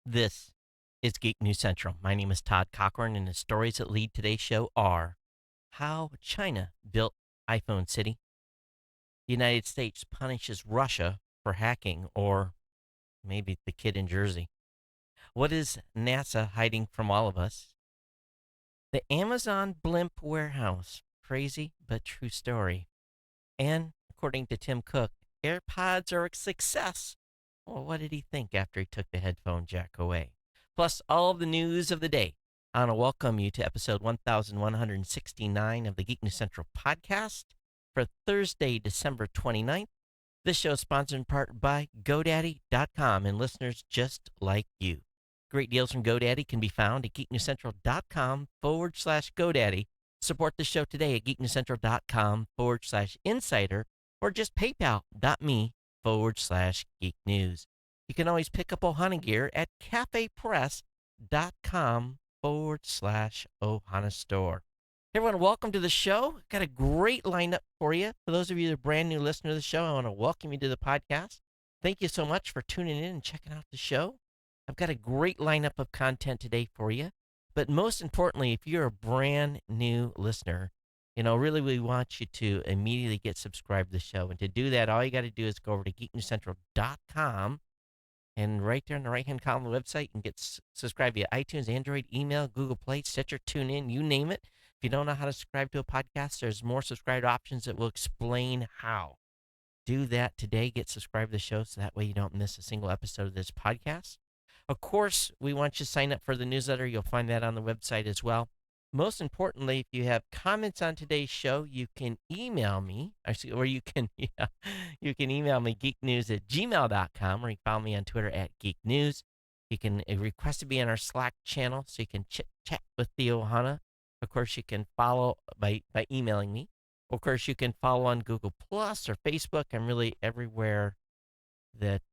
This is Geek News Central. My name is Todd Cochran, and the stories that lead today's show are how China built iPhone City, the United States punishes Russia for hacking, or maybe the kid in Jersey. What is NASA hiding from all of us? The Amazon blimp warehouse. Crazy but true story. And according to Tim Cook, AirPods are a success. Well, what did he think after he took the headphone jack away? Plus, all of the news of the day. I want to welcome you to episode 1169 of the Geek News Central podcast for Thursday, December 29th. This show is sponsored in part by GoDaddy.com and listeners just like you. Great deals from GoDaddy can be found at geeknewscentral.com/GoDaddy. Support the show today at geeknewscentral.com/insider or just paypal.me/geeknews. You can always pick up Ohana gear at cafepress.com/Ohana store. Hey everyone, welcome to the show. Got a great lineup for you. For those of you that are brand new listeners to the show, I want to welcome you to the podcast. Thank you so much for tuning in and checking out the show. I've got a great lineup of content today for you. But most importantly, if you're a brand new listener, really we want you to immediately get subscribed to the show. And to do that, all you got to do is go over to geeknewscentral.com. And right there in the right-hand column of the website, you can get subscribed via iTunes, Android, email, Google Play, Stitcher, TuneIn, you name it. If you don't know how to subscribe to a podcast, there's more subscribed options that will explain how. Do that today. Get subscribed to the show so that way you don't miss a single episode of this podcast. Of course, we want you to sign up for the newsletter. You'll find that on the website as well. Most importantly, if you have comments on today's show, you can email me, or you can email me geeknews@gmail.com, or you can follow me on Twitter @geeknews. You can request to be on our Slack channel so you can chat with Theo Ohana. Of course, you can follow by emailing me. Of course, you can follow on Google Plus or Facebook. I'm really everywhere that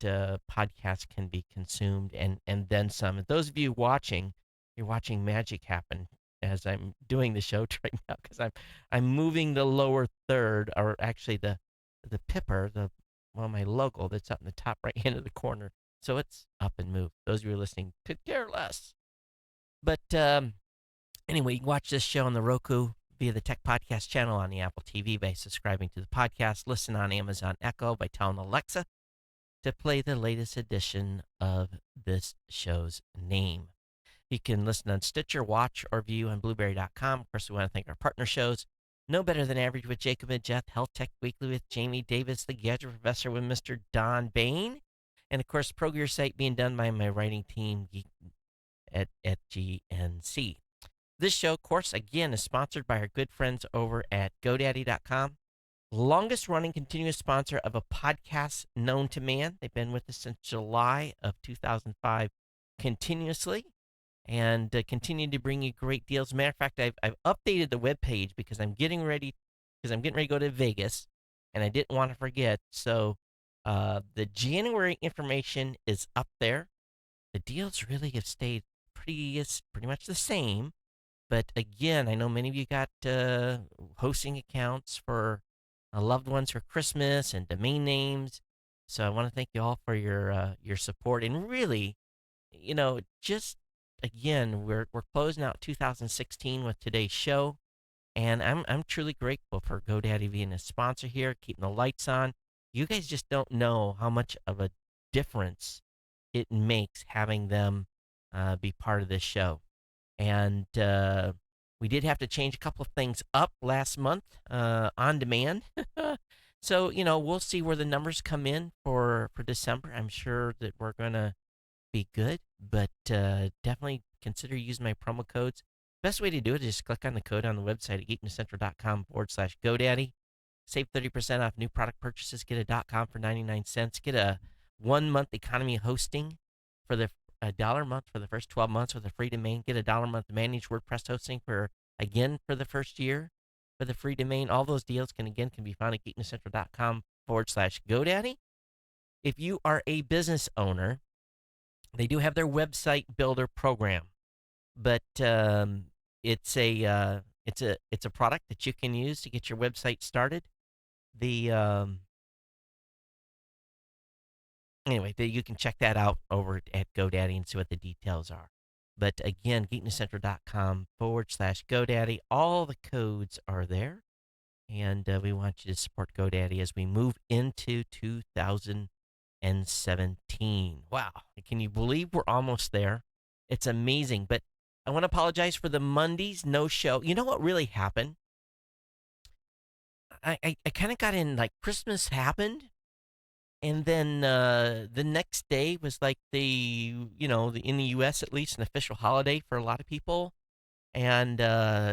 podcasts can be consumed and then some. And those of you watching, you're watching magic happen as I'm doing the show right now because I'm moving the lower third, or actually the pipper, my logo that's up in the top right hand of the corner. So it's up and moved. Those of you listening could care less. But anyway, you can watch this show on the Roku via the Tech Podcast channel on the Apple TV by subscribing to the podcast. Listen on Amazon Echo by telling Alexa to play the latest edition of this show's name. You can listen on Stitcher, watch, or view on Blueberry.com. Of course, we want to thank our partner shows. No Better Than Average with Jacob and Jeff, Health Tech Weekly with Jamie Davis, The Gadget Professor with Mr. Don Bain, and of course, Progear Site being done by my writing team at GNC. This show, of course, again, is sponsored by our good friends over at GoDaddy.com. Longest running continuous sponsor of a podcast known to man. They've been with us since July of 2005 continuously and continue to bring you great deals. As a matter of fact, I've updated the webpage because I'm getting ready to go to Vegas and I didn't want to forget. So the January information is up there. The deals really have stayed pretty much the same. But again, I know many of you got hosting accounts for loved ones for Christmas and domain names. So I want to thank you all for your support. And really, just again, we're closing out 2016 with today's show, and I'm truly grateful for GoDaddy being a sponsor here, keeping the lights on. You guys just don't know how much of a difference it makes having them be part of this show. And we did have to change a couple of things up last month on demand. So, we'll see where the numbers come in for December. I'm sure that we're going to be good, but definitely consider using my promo codes. Best way to do it is just click on the code on the website at geeknewscentral.com/GoDaddy. Save 30% off new product purchases. Get a .com for 99 cents. Get a 1-month economy hosting for $1 a month for the first 12 months with a free domain. Get $1 a month managed WordPress hosting for the first year for the free domain. All those deals can be found at geeknewscentral.com/GoDaddy. If you are a business owner, they do have their website builder program, but it's a product that you can use to get your website started. The Anyway, you can check that out over at GoDaddy and see what the details are. But again, geeknewscentral.com/GoDaddy. All the codes are there. And we want you to support GoDaddy as we move into 2017. Wow. Can you believe we're almost there? It's amazing. But I want to apologize for the Mondays no show. You know what really happened? I kind of got in, like, Christmas happened. And then the next day was like in the U.S. at least, an official holiday for a lot of people. And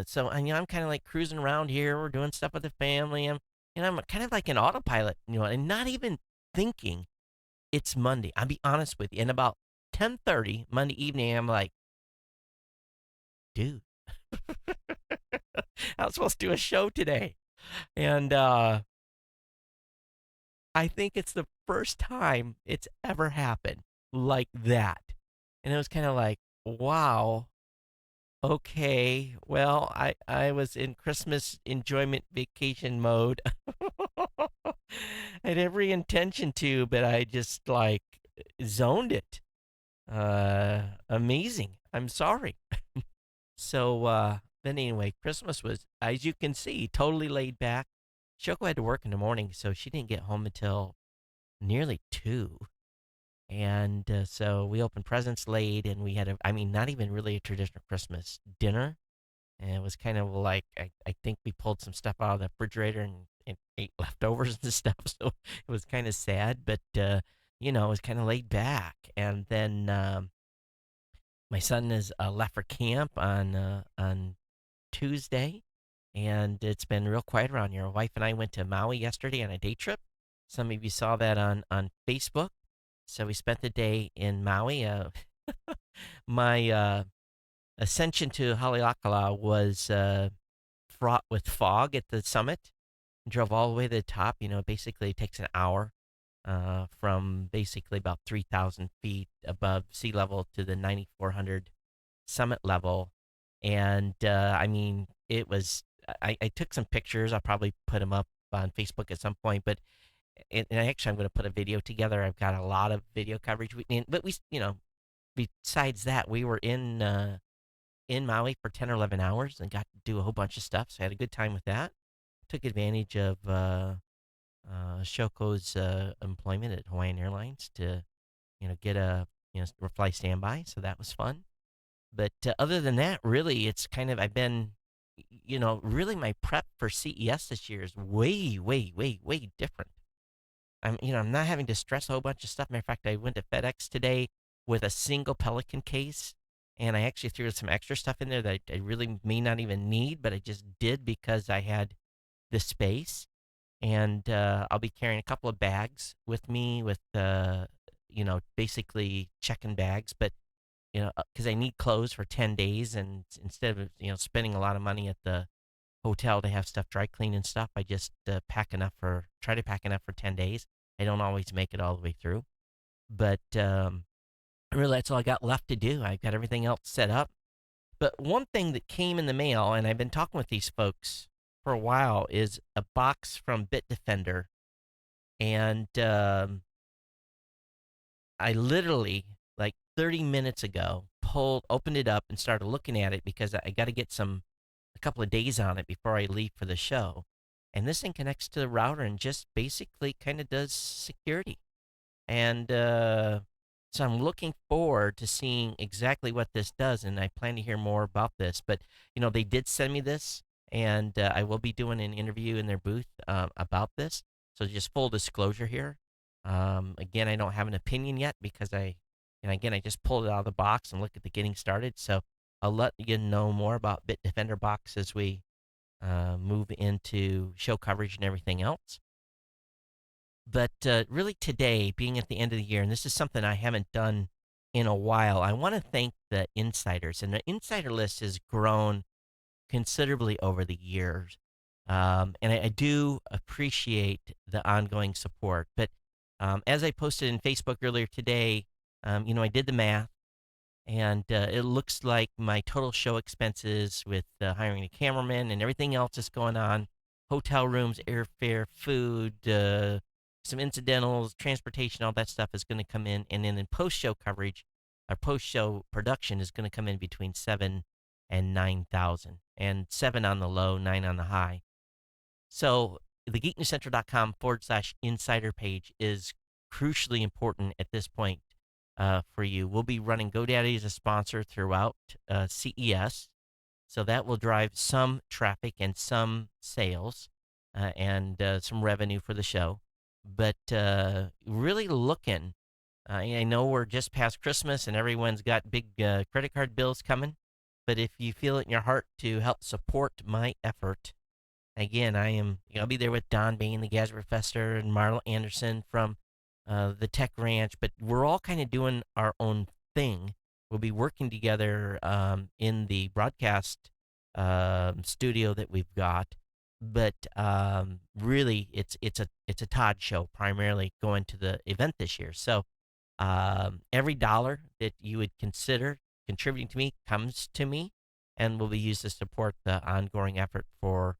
so I'm kind of like cruising around here. We're doing stuff with the family. I'm kind of like an autopilot, and not even thinking it's Monday. I'll be honest with you. And about 10:30 Monday evening, I'm like, dude, I was supposed to do a show today. And I think it's the first time it's ever happened like that. And it was kind of like, wow. Okay, well, I was in Christmas enjoyment vacation mode. I had every intention to, but I just like zoned it. Amazing. I'm sorry. So then anyway, Christmas was, as you can see, totally laid back. Shoko had to work in the morning, so she didn't get home until nearly 2. And so we opened presents late, and we had not even really a traditional Christmas dinner. And it was kind of like, I think we pulled some stuff out of the refrigerator and ate leftovers and stuff. So it was kind of sad, but, it was kind of laid back. And then my son is left for camp on Tuesday, and it's been real quiet around here. My wife and I went to Maui yesterday on a day trip. Some of you saw that on Facebook. So we spent the day in Maui. My ascension to Haleakala was fraught with fog at the summit. Drove all the way to the top. Basically it takes an hour from basically about 3,000 feet above sea level to the 9,400 summit level. And it was. I took some pictures. I'll probably put them up on Facebook at some point. But and actually, I'm going to put a video together. I've got a lot of video coverage. But besides that, we were in Maui for 10 or 11 hours and got to do a whole bunch of stuff. So I had a good time with that. Took advantage of Shoko's employment at Hawaiian Airlines to, get a fly standby. So that was fun. But other than that, really, it's kind of I've been, really my prep for CES this year is way, way, way, way different. I'm not having to stress a whole bunch of stuff. Matter of fact, I went to FedEx today with a single Pelican case, and I actually threw some extra stuff in there that I really may not even need, but I just did because I had the space. And I'll be carrying a couple of bags with me with, basically check-in bags, but, because I need clothes for 10 days, and instead of, spending a lot of money at the hotel to have stuff dry clean and stuff, I just try to pack enough for 10 days. I don't always make it all the way through, but really that's all I got left to do. I've got everything else set up. But one thing that came in the mail, and I've been talking with these folks for a while, is a box from Bitdefender. And I literally, like 30 minutes ago, opened it up and started looking at it because I got to get a couple of days on it before I leave for the show. And this thing connects to the router and just basically kind of does security. And so I'm looking forward to seeing exactly what this does, and I plan to hear more about this. But, they did send me this, and I will be doing an interview in their booth about this. So just full disclosure here. Again, I don't have an opinion yet because I just pulled it out of the box and look at the getting started. So I'll let you know more about Bitdefender box as we move into show coverage and everything else. But really today, being at the end of the year, and this is something I haven't done in a while, I want to thank the insiders. And the insider list has grown considerably over the years. And I do appreciate the ongoing support. But as I posted in Facebook earlier today, I did the math. And it looks like my total show expenses with hiring a cameraman and everything else that's going on, hotel rooms, airfare, food, some incidentals, transportation, all that stuff is going to come in. And then in post-show coverage, our post-show production is going to come in between 7 and 9,000, and 7 on the low, 9 on the high. So the geeknewscentral.com/insider page is crucially important at this point for you. We'll be running GoDaddy as a sponsor throughout CES. So that will drive some traffic and some sales and some revenue for the show. But really looking, I know we're just past Christmas and everyone's got big credit card bills coming. But if you feel it in your heart to help support my effort, again, I'll be there with Don Bain, the Gaz Professor, and Marla Anderson from the Tech Ranch. But we're all kind of doing our own thing. We'll be working together in the broadcast studio that we've got. But really, it's a Todd show primarily going to the event this year. So every dollar that you would consider contributing to me comes to me and will be used to support the ongoing effort for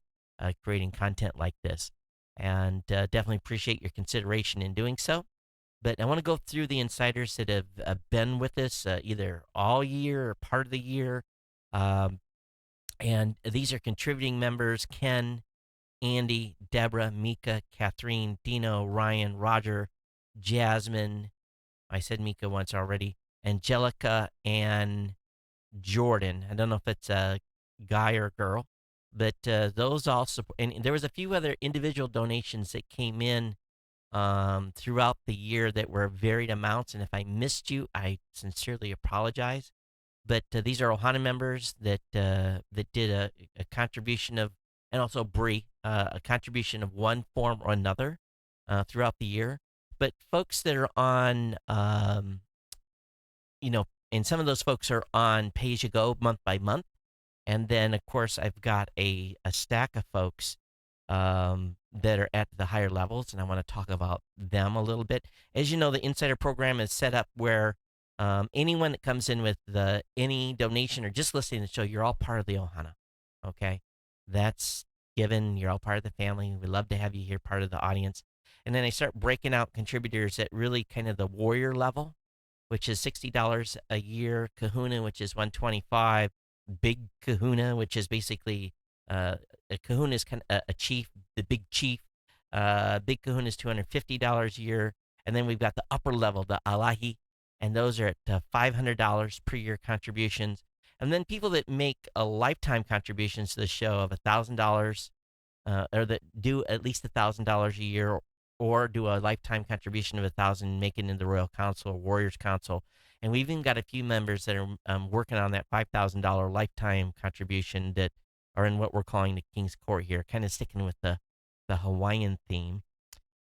creating content like this. And definitely appreciate your consideration in doing so. But I want to go through the insiders that have been with us either all year or part of the year. And these are contributing members: Ken, Andy, Deborah, Mika, Catherine, Dino, Ryan, Roger, Jasmine. I said Mika once already. Angelica and Jordan. I don't know if it's a guy or a girl, but those all support. And there was a few other individual donations that came in throughout the year that were varied amounts. And if I missed you, I sincerely apologize. But these are Ohana members that did a contribution of, and also Bree, a contribution of one form or another throughout the year. But folks that are on, and some of those folks are on pay-as-you-go month by month. And then, of course, I've got a stack of folks that are at the higher levels, and I want to talk about them a little bit. As you know, the Insider program is set up where anyone that comes in with any donation or just listening to the show, you're all part of the Ohana, okay? That's given. You're all part of the family. We love to have you here, part of the audience. And then I start breaking out contributors at really kind of the warrior level, which is $60 a year. Kahuna, which is $125. Big Kahuna, which is basically a Kahuna is kind of a chief, the big chief. Big Kahuna is $250 a year. And then we've got the upper level, the Alahi, and those are at $500 per year contributions. And then people that make a lifetime contributions to the show of $1,000, or that do at least $1,000 a year, or do a lifetime contribution of $1,000, make it into the Royal Council or Warriors Council. And we've even got a few members that are working on that $5,000 lifetime contribution that are in what we're calling the King's Court here, kind of sticking with the Hawaiian theme.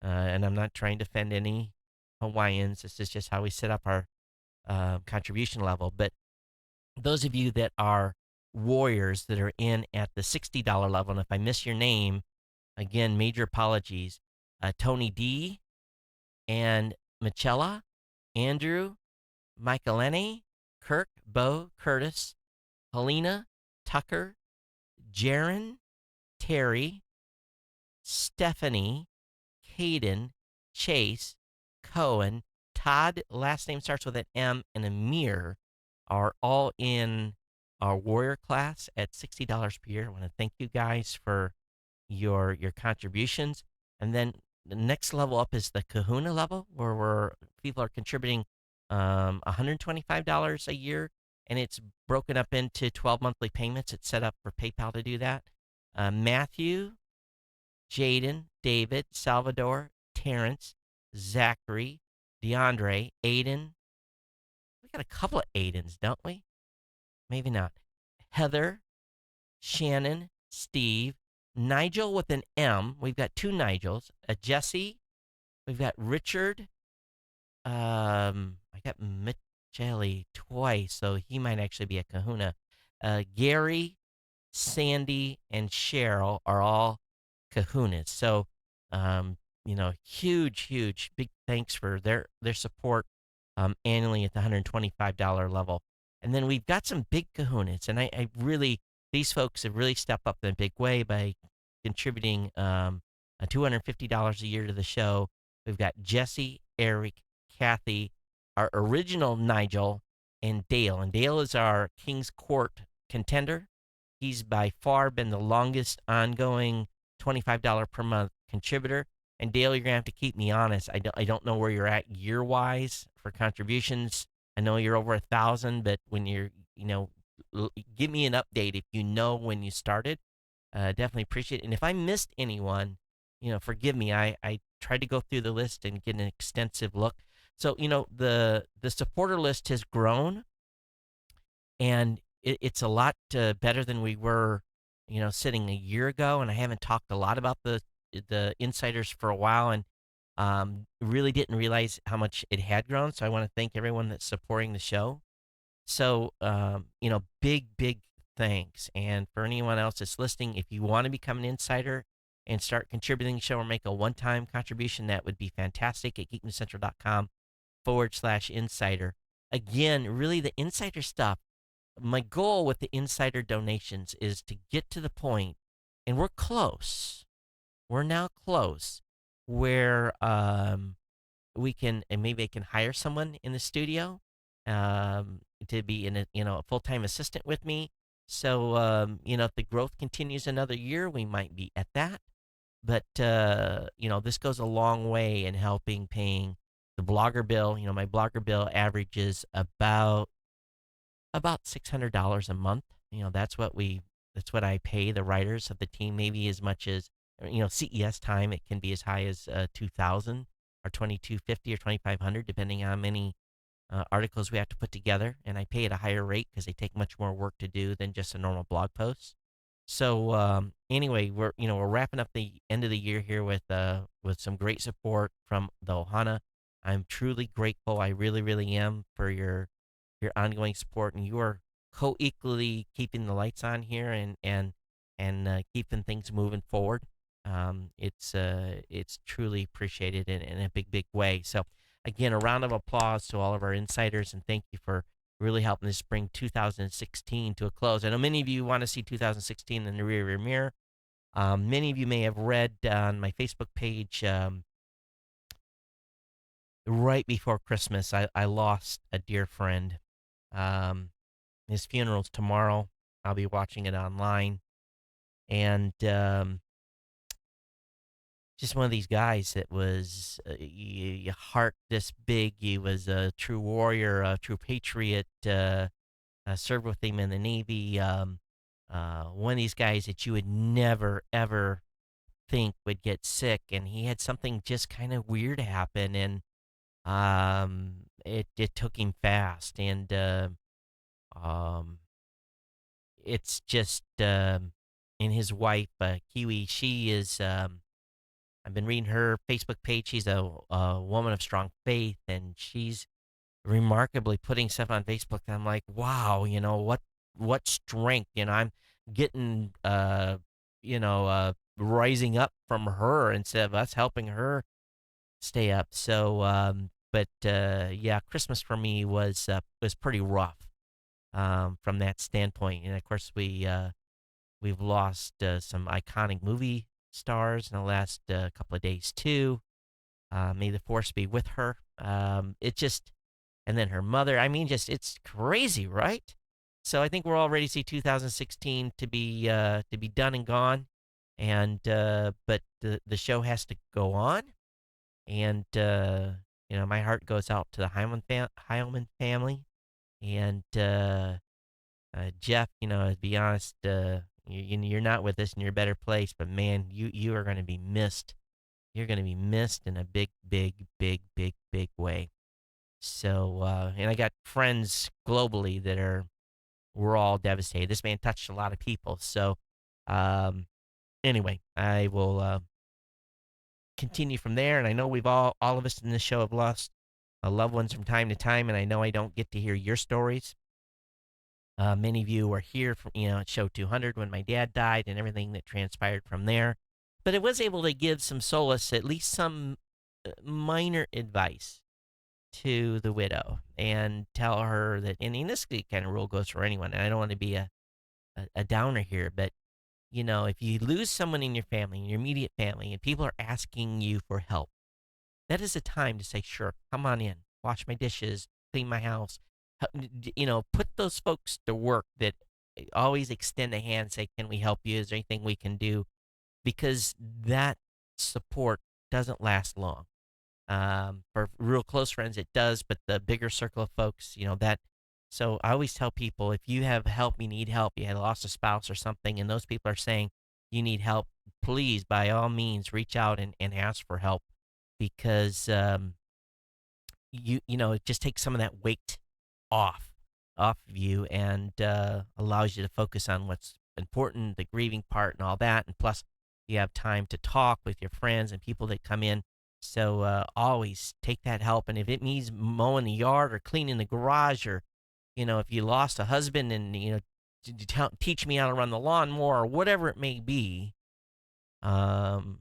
And I'm not trying to offend any Hawaiians. This is just how we set up our contribution level. But those of you that are warriors that are in at the $60 level, and if I miss your name, again, major apologies. Tony D. and Michela, Andrew, Michaelene, Kirk, Bo, Curtis, Helena, Tucker, Jaron, Terry, Stephanie, Caden, Chase, Cohen, Todd, last name starts with an M, and Amir are all in our warrior class at $60 per year. I want to thank you guys for your contributions. And then the next level up is the Kahuna level, where people are contributing $125 a year, and it's broken up into 12 monthly payments. It's set up for PayPal to do that. Matthew, Jaden, David, Salvador, Terrence, Zachary, DeAndre, Aiden. We got a couple of Aidens, don't we? Maybe not. Heather, Shannon, Steve, Nigel with an M. We've got two Nigels. Jesse. We've got Richard. I got Michele twice, so he might actually be a Kahuna. Gary, Sandy, and Cheryl are all Kahunas. So, huge, big thanks for their support annually at the $125 level. And then we've got some big Kahunas, and I really, these folks have really stepped up in a big way by contributing $250 a year to the show. We've got Jesse, Eric, Kathy, our original Nigel, and Dale. And Dale is our King's Court contender. He's by far been the longest ongoing $25 per month contributor. And Dale, you're gonna have to keep me honest. I don't know where you're at year wise for contributions. I know you're over 1,000, but when you're, give me an update if you know when you started. Definitely appreciate it. And if I missed anyone, forgive me. I tried to go through the list and get an extensive look. So, the supporter list has grown, and it's a lot better than we were, sitting a year ago. And I haven't talked a lot about the insiders for a while, and really didn't realize how much it had grown. So I want to thank everyone that's supporting the show. So, big thanks. And for anyone else that's listening, if you want to become an insider and start contributing to the show or make a one-time contribution, that would be fantastic at geeknewscentral.com/insider. Again, really the insider stuff. My goal with the insider donations is to get to the point, and we're close. We're now close where we can, and maybe I can hire someone in the studio to be a full-time assistant with me. So if the growth continues another year, we might be at that. But this goes a long way in helping paying the blogger bill. My blogger bill averages about $600 a month. That's what I pay the writers of the team. Maybe as much as CES time, it can be as high as 2,000 or 2,250 or 2,500, depending on how many articles we have to put together. And I pay at a higher rate because they take much more work to do than just a normal blog post. So anyway, we're wrapping up the end of the year here with some great support from the Ohana. I'm truly grateful. I really, really am for your ongoing support, and you are co-equally keeping the lights on here and keeping things moving forward. It's truly appreciated in a big way. So again, a round of applause to all of our insiders, and thank you for really helping us bring 2016 to a close. I know many of you want to see 2016 in the rearview mirror. Many of you may have read on my Facebook page right before Christmas, I lost a dear friend. His funeral's tomorrow. I'll be watching it online. And just one of these guys that was your heart this big. He was a true warrior, a true patriot. Served with him in the Navy. One of these guys that you would never ever think would get sick, and he had something just kind of weird happen, and it took him fast, and it's just and his wife Kiwi, she is. I've been reading her Facebook page. She's a woman of strong faith, and she's remarkably putting stuff on Facebook. And I'm like, wow, what strength. I'm getting rising up from her instead of us helping her stay up. So but yeah, Christmas for me was pretty rough from that standpoint. And of course we've lost some iconic movie stars in the last couple of days too. May the force be with her. It just, and then her mother. I mean, just it's crazy, right? So I think we're all ready to see 2016 to be done and gone, and but the show has to go on, and my heart goes out to the Heilman family, and Jeff. To be honest, you're not with us in your better place, but man, you are going to be missed. You're going to be missed in a big way. So, and I got friends globally that we're all devastated. This man touched a lot of people. So, anyway, I will continue from there. And I know all of us in this show have lost loved ones from time to time, and I know I don't get to hear your stories. Many of you were here from, at show 200 when my dad died and everything that transpired from there. But I was able to give some solace, at least some minor advice to the widow, and tell her that, and this kind of rule goes for anyone, and I don't want to be a downer here, but, if you lose someone in your family, in your immediate family, and people are asking you for help, that is a time to say, sure, come on in, wash my dishes, clean my house. Put those folks to work that always extend a hand, and say, can we help you? Is there anything we can do? Because that support doesn't last long. For real close friends, it does, but the bigger circle of folks, that. So I always tell people, if you have help, you need help, you had lost a spouse or something, and those people are saying you need help, please, by all means, reach out and ask for help, because it just takes some of that weight off of you, and allows you to focus on what's important, the grieving part and all that. And plus, you have time to talk with your friends and people that come in. So always take that help. And if it means mowing the yard or cleaning the garage, or, if you lost a husband and, teach me how to run the lawnmower or whatever it may be, um,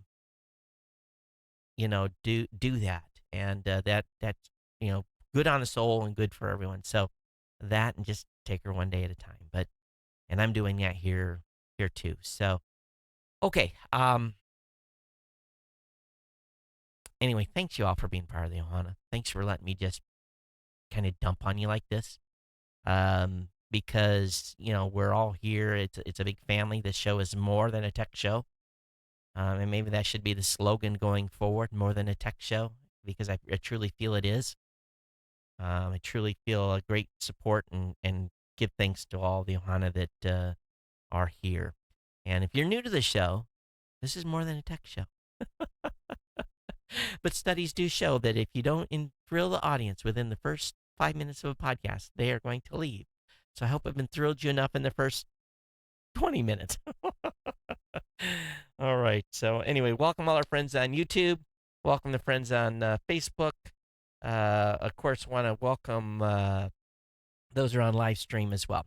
do that. And that's, good on the soul and good for everyone. So that, and just take her one day at a time. And I'm doing that here too. So, okay. Anyway, thanks you all for being part of the Ohana. Thanks for letting me just kind of dump on you like this. Because, we're all here. It's a big family. This show is more than a tech show. And maybe that should be the slogan going forward, more than a tech show, because I truly feel it is. I truly feel a great support, and give thanks to all the Ohana that are here. And if you're new to the show, this is more than a tech show. But studies do show that if you don't thrill the audience within the first 5 minutes of a podcast, they are going to leave. So I hope I've been thrilled you enough in the first 20 minutes. All right. So anyway, welcome all our friends on YouTube. Welcome the friends on Facebook. Of course, want to welcome those who are on live stream as well.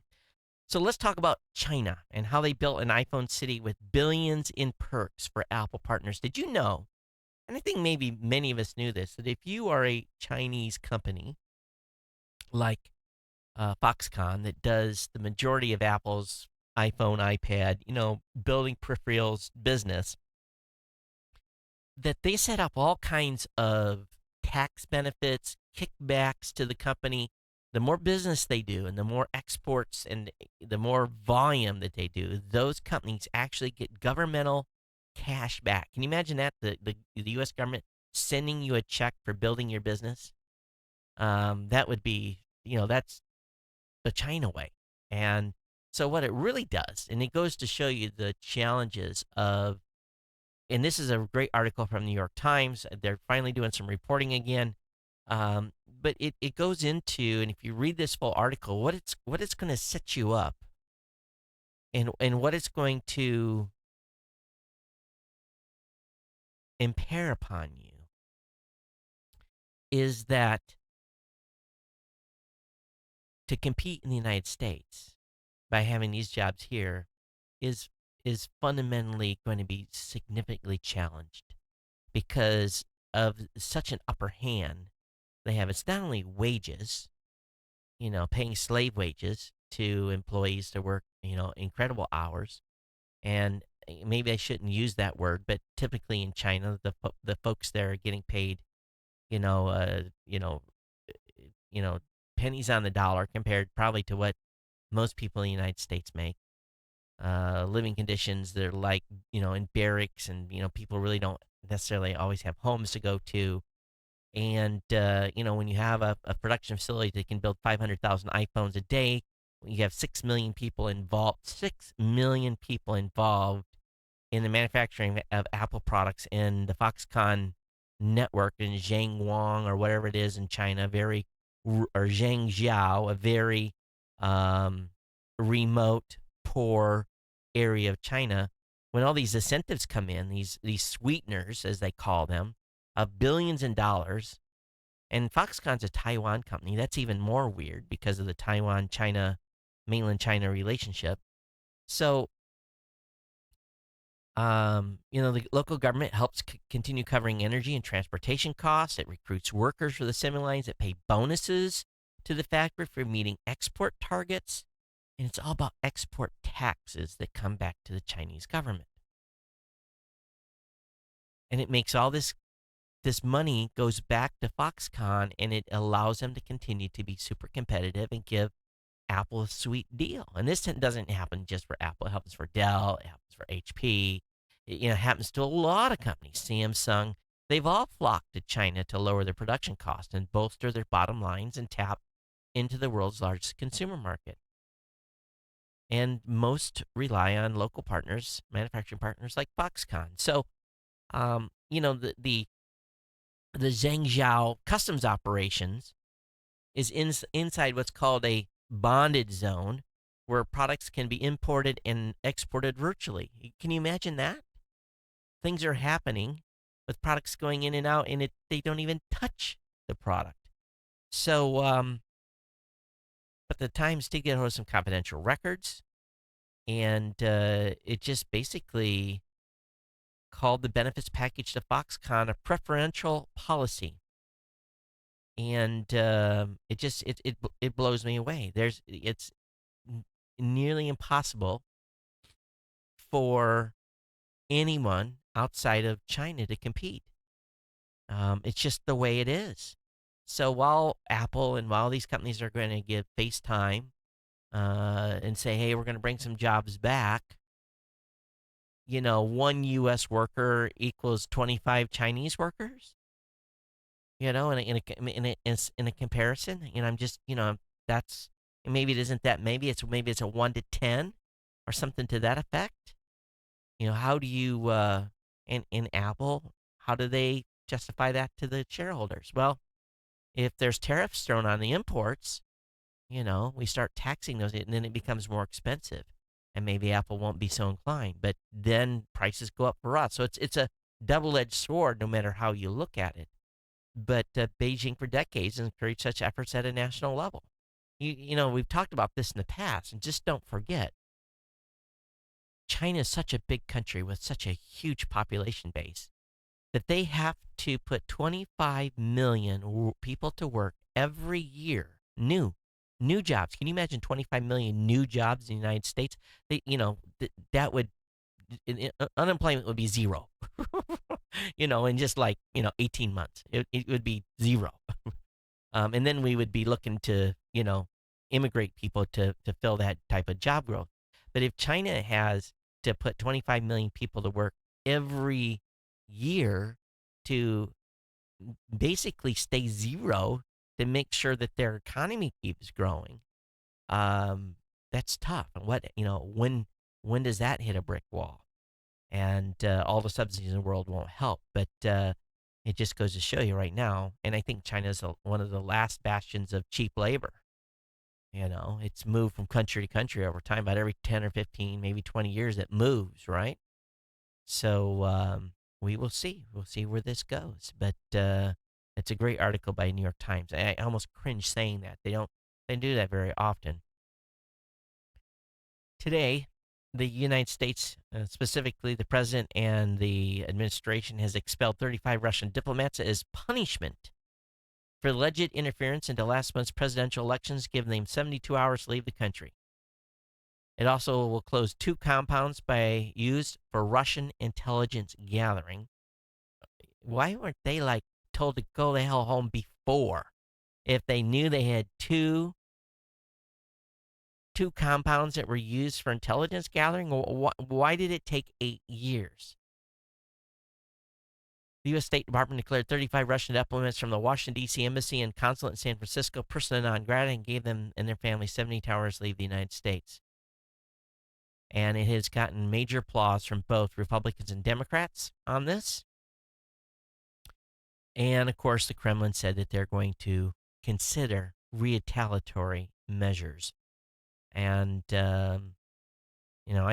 So let's talk about China and how they built an iPhone city with billions in perks for Apple partners. Did you know, and I think maybe many of us knew this, that if you are a Chinese company like Foxconn that does the majority of Apple's iPhone, iPad, building peripherals business, that they set up all kinds of tax benefits, kickbacks to the company. The more business they do and the more exports and the more volume that they do, those companies actually get governmental cash back. Can you imagine that? The U.S. government sending you a check for building your business? That would be, that's the China way. And so what it really does, and it goes to show you the challenges of, and this is a great article from the New York Times. They're finally doing some reporting again. But it goes into, and if you read this full article, what it's going to set you up, and what it's going to impair upon you, is that to compete in the United States by having these jobs here is fundamentally going to be significantly challenged because of such an upper hand they have. It's not only wages, paying slave wages to employees to work, incredible hours. And maybe I shouldn't use that word, but typically in China, the folks there are getting paid, you know, uh, you know, pennies on the dollar compared probably to what most people in the United States make. Living conditions, they're like, in barracks, and, people really don't necessarily always have homes to go to. And, when you have a production facility that can build 500,000 iPhones a day, when you have 6 million people involved, 6 million people involved in the manufacturing of Apple products in the Foxconn network in Zhangwang or whatever it is in China, or Zhangjiao, a very remote, poor area of China. When all these incentives come in, these sweeteners, as they call them, of billions in dollars, and Foxconn's a Taiwan company. That's even more weird because of the mainland China relationship. So, the local government helps continue covering energy and transportation costs. It recruits workers for the assembly lines. It pays bonuses to the factory for meeting export targets. And it's all about export taxes that come back to the Chinese government. And it makes all this this money goes back to Foxconn, and it allows them to continue to be super competitive and give Apple a sweet deal. And this doesn't happen just for Apple. It happens for Dell. It happens for HP. It happens to a lot of companies. Samsung. They've all flocked to China to lower their production costs and bolster their bottom lines and tap into the world's largest consumer market. And most rely on local partners, manufacturing partners like Foxconn. So, the Zhengzhou customs operations is inside what's called a bonded zone, where products can be imported and exported virtually. Can you imagine that? Things are happening with products going in and out, and they don't even touch the product. So, but the Times did get hold of some confidential records, and it just basically called the benefits package to Foxconn a preferential policy. And it blows me away. It's nearly impossible for anyone outside of China to compete. It's just the way it is. So while Apple and while these companies are going to give FaceTime and say, hey, we're going to bring some jobs back, one U.S. worker equals 25 Chinese workers. In a comparison, and I'm just, that's, maybe it isn't that. Maybe it's a 1 to 10 or something to that effect. How do you in Apple, how do they justify that to the shareholders? Well, if there's tariffs thrown on the imports, we start taxing those, and then it becomes more expensive, and maybe Apple won't be so inclined. But then prices go up for us. So it's a double-edged sword, no matter how you look at it. But Beijing for decades has encouraged such efforts at a national level. We've talked about this in the past, and just don't forget, China is such a big country with such a huge population base that they have to put 25 million people to work every year. New jobs. Can you imagine 25 million new jobs in the United States? That would, unemployment would be zero. In just 18 months, it would be zero. And then we would be looking to, immigrate people to fill that type of job growth. But if China has to put 25 million people to work every year to basically stay zero to make sure that their economy keeps growing, that's tough. And when does that hit a brick wall? And all the subsidies in the world won't help. But it just goes to show you right now, and I think China's one of the last bastions of cheap labor. It's moved from country to country over time. About every 10 or 15, maybe 20 years, it moves, right? So we will see. We'll see where this goes. But it's a great article by New York Times. I almost cringe saying that. They don't do that very often. Today, the United States, specifically the president and the administration, has expelled 35 Russian diplomats as punishment for alleged interference into last month's presidential elections, giving them 72 hours to leave the country. It also will close 2 compounds used for Russian intelligence gathering. Why weren't they told to go the hell home before? If they knew they had two compounds that were used for intelligence gathering, why did it take 8 years? The U.S. State Department declared 35 Russian diplomats from the Washington, D.C. Embassy and Consulate in San Francisco persona non grata and gave them and their families 72 hours to leave the United States. And it has gotten major applause from both Republicans and Democrats on this. And, of course, the Kremlin said that they're going to consider retaliatory measures. And, I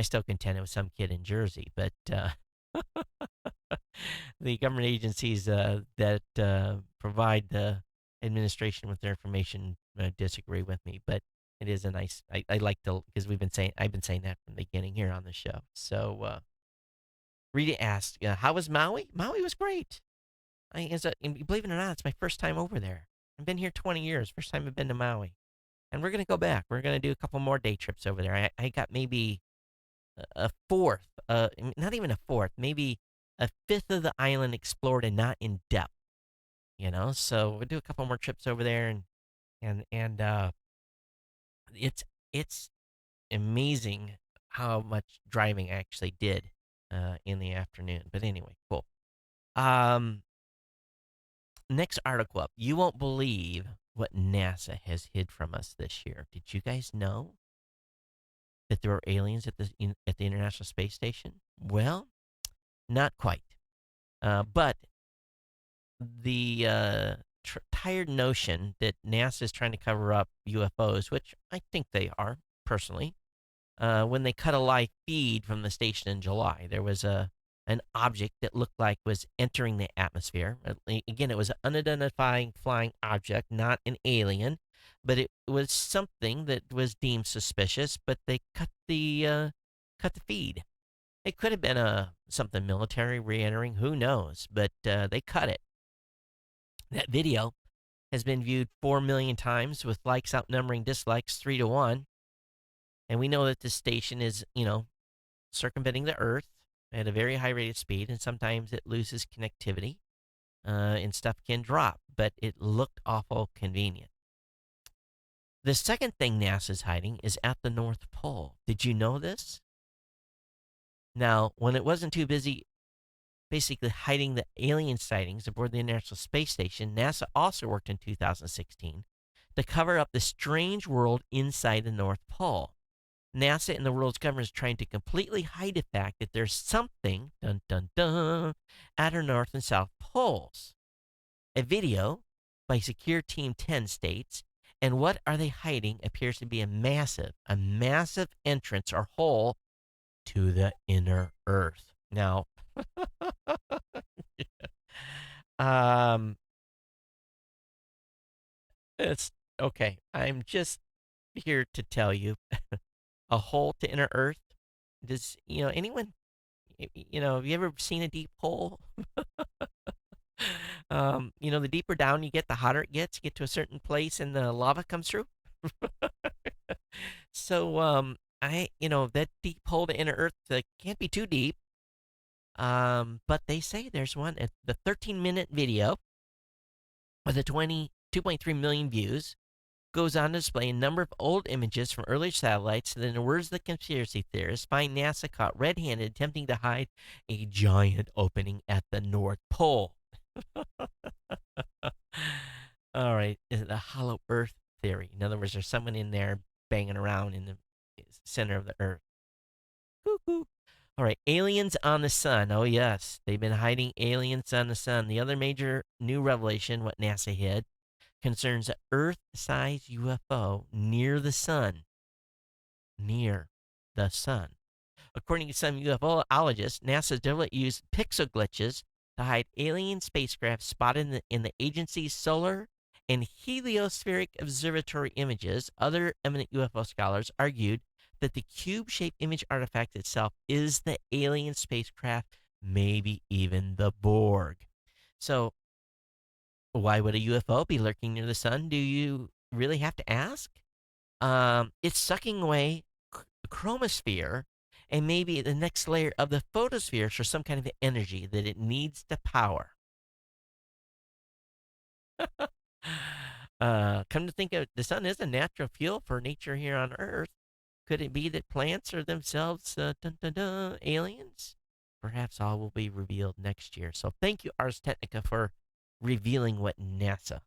still contend it was some kid in Jersey, but the government agencies that provide the administration with their information disagree with me. But it is a nice, I like to, because I've been saying that from the beginning here on the show. So Rita asked, how was Maui? Maui was great. Believe it or not, it's my first time over there. I've been here 20 years, first time I've been to Maui. And we're going to go back. We're going to do a couple more day trips over there. I got maybe a fourth, not even a fourth, maybe a fifth of the island explored and not in depth. So we'll do a couple more trips over there, and it's it's amazing how much driving I actually did in the afternoon. But anyway, cool. Um, Next article up. You won't believe what NASA has hid from us this year. Did you guys know that there were aliens at the International Space Station? Well, not quite. But the tired notion that NASA is trying to cover up UFOs, which I think they are personally, when they cut a live feed from the station in July, there was an object that looked like was entering the atmosphere. Again, it was an unidentified flying object, not an alien, but it was something that was deemed suspicious. But they cut the feed. It could have been something military re-entering, who knows? But they cut it. That video has been viewed 4 million times, with likes outnumbering dislikes 3 to 1. And we know that this station is, circumventing the Earth at a very high rate of speed, and sometimes it loses connectivity, and stuff can drop, but it looked awful convenient. The second thing NASA's hiding is at the North Pole. Did you know this? Now, when it wasn't too busy basically hiding the alien sightings aboard the International Space Station, NASA also worked in 2016 to cover up the strange world inside the North Pole. NASA and the world's government is trying to completely hide the fact that there's something, dun dun dun, at our north and south poles. A video by Secure Team 10 states, and what are they hiding appears to be a massive entrance or hole to the inner Earth. Now, um, it's okay. I'm just here to tell you, a hole to inner Earth. Does anyone? Have you ever seen a deep hole? The deeper down you get, the hotter it gets. You get to a certain place, and the lava comes through. So, that deep hole to inner Earth can't be too deep. But they say there's one at the 13-minute video with a 2.3 million views. Goes on to display a number of old images from earlier satellites, and in the words of the conspiracy theorists, find NASA caught red-handed attempting to hide a giant opening at the North Pole. All right, the hollow Earth theory. In other words, there's someone in there banging around in the center of the Earth. Cuckoo. All right, aliens on the sun. Oh, yes, they've been hiding aliens on the sun. The other major new revelation, what NASA hid, concerns an Earth-sized UFO near the sun. Near the sun. According to some UFOologists, NASA's deliberately used pixel glitches to hide alien spacecraft spotted in the agency's solar and heliospheric observatory images. Other eminent UFO scholars argued that the cube-shaped image artifact itself is the alien spacecraft, maybe even the Borg. So, why would a UFO be lurking near the sun? Do you really have to ask? It's sucking away chromosphere and maybe the next layer of the photosphere for some kind of energy that it needs to power. Come to think of it, the sun is a natural fuel for nature here on Earth. Could it be that plants are themselves aliens? Perhaps all will be revealed next year. So thank you, Ars Technica, for revealing what NASA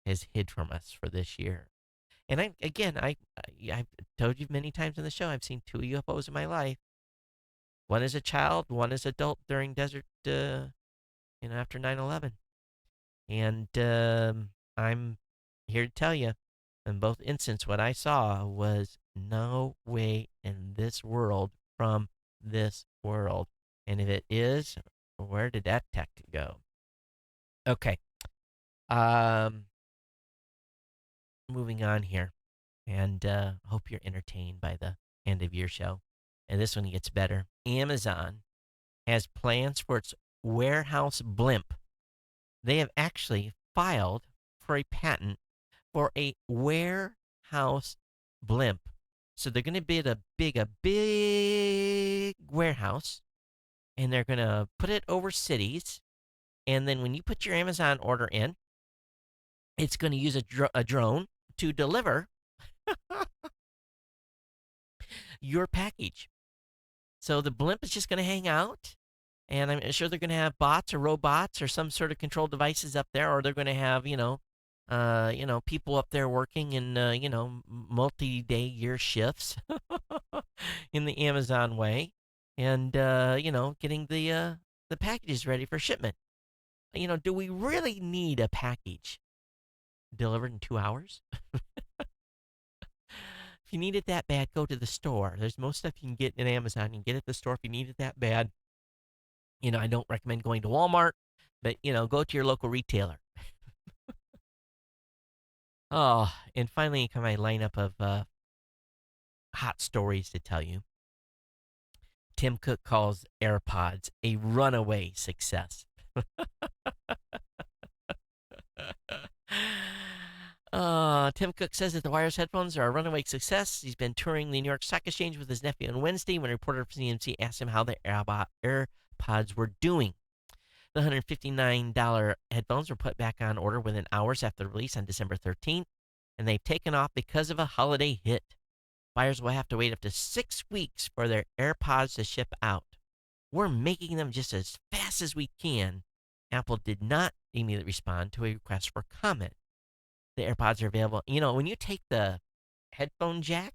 has hid from us for this year. And I've told you many times in the show, I've seen 2 UFOs in my life. One as a child, one as adult during desert, after 9/11. And I'm here to tell you, in both instances, what I saw was no way in this world from this world. And if it is, where did that tech go? Okay. Moving on here, and hope you're entertained by the end of your show. And this one gets better. Amazon has plans for its warehouse blimp. They have actually filed for a patent for a warehouse blimp. So they're going to build a big warehouse, and they're going to put it over cities. And then when you put your Amazon order in, It's going to use a drone to deliver your package. So the blimp is just going to hang out, and I'm sure they're going to have bots or robots or some sort of control devices up there, or they're going to have people up there working in multi-day year shifts in the Amazon way, and getting the packages ready for shipment. Do we really need a package delivered in 2 hours? If you need it that bad, go to the store. There's most stuff you can get in Amazon. You can get it at the store if you need it that bad. I don't recommend going to Walmart, but go to your local retailer. Oh, and finally, come my lineup of hot stories to tell you. Tim Cook calls AirPods a runaway success. Tim Cook says that the wireless headphones are a runaway success. He's been touring the New York Stock Exchange with his nephew on Wednesday when a reporter from CNBC asked him how the AirPods were doing. The $159 headphones were put back on order within hours after the release on December 13th, and they've taken off because of a holiday hit. Buyers will have to wait up to 6 weeks for their AirPods to ship out. We're making them just as fast as we can. Apple did not immediately respond to a request for comment. The AirPods are available. When you take the headphone jack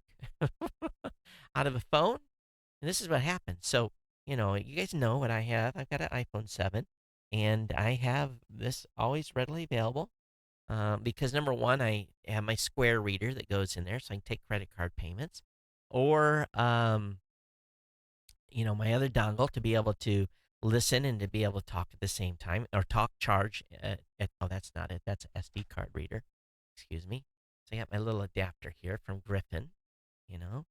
out of a phone, and this is what happens. So, you guys know what I have. I've got an iPhone 7, and I have this always readily available because, number one, I have my Square reader that goes in there, so I can take credit card payments. Or, my other dongle to be able to listen and to be able to talk at the same time, or charge. Oh, that's not it. That's an SD card reader. Excuse me. So I got my little adapter here from Griffin,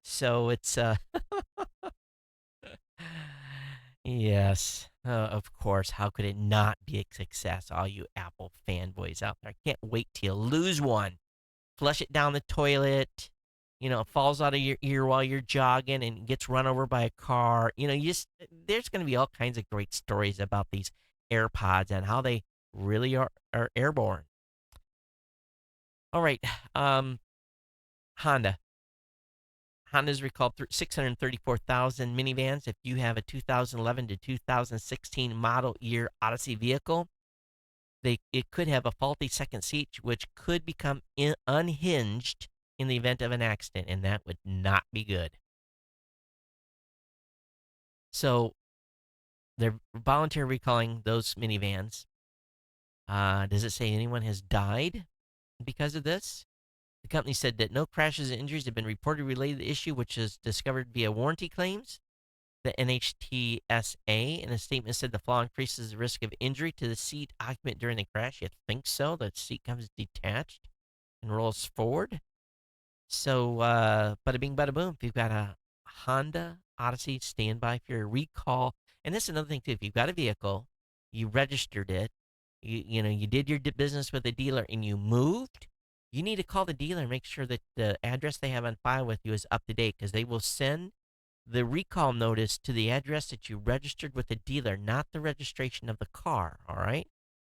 So it's yes, of course. How could it not be a success, all you Apple fanboys out there? I can't wait till you lose one. Flush it down the toilet. It falls out of your ear while you're jogging and gets run over by a car. There's going to be all kinds of great stories about these AirPods and how they really are airborne. All right. Honda. Honda's recalled 634,000 minivans. If you have a 2011 to 2016 model year Odyssey vehicle, it could have a faulty second seat, which could become unhinged in the event of an accident, and that would not be good. So they're voluntarily recalling those minivans. Does it say anyone has died because of this? The company said that no crashes and injuries have been reported related to the issue, which is discovered via warranty claims. The NHTSA, in a statement, said the flaw increases the risk of injury to the seat occupant during the crash. You think so? The seat comes detached and rolls forward. So, bada bing, bada boom. If you've got a Honda Odyssey, stand by for your recall. And this is another thing, too. If you've got a vehicle, you registered it, you did your business with a dealer, and you moved, you need to call the dealer and make sure that the address they have on file with you is up to date, because they will send the recall notice to the address that you registered with the dealer, not the registration of the car, all right?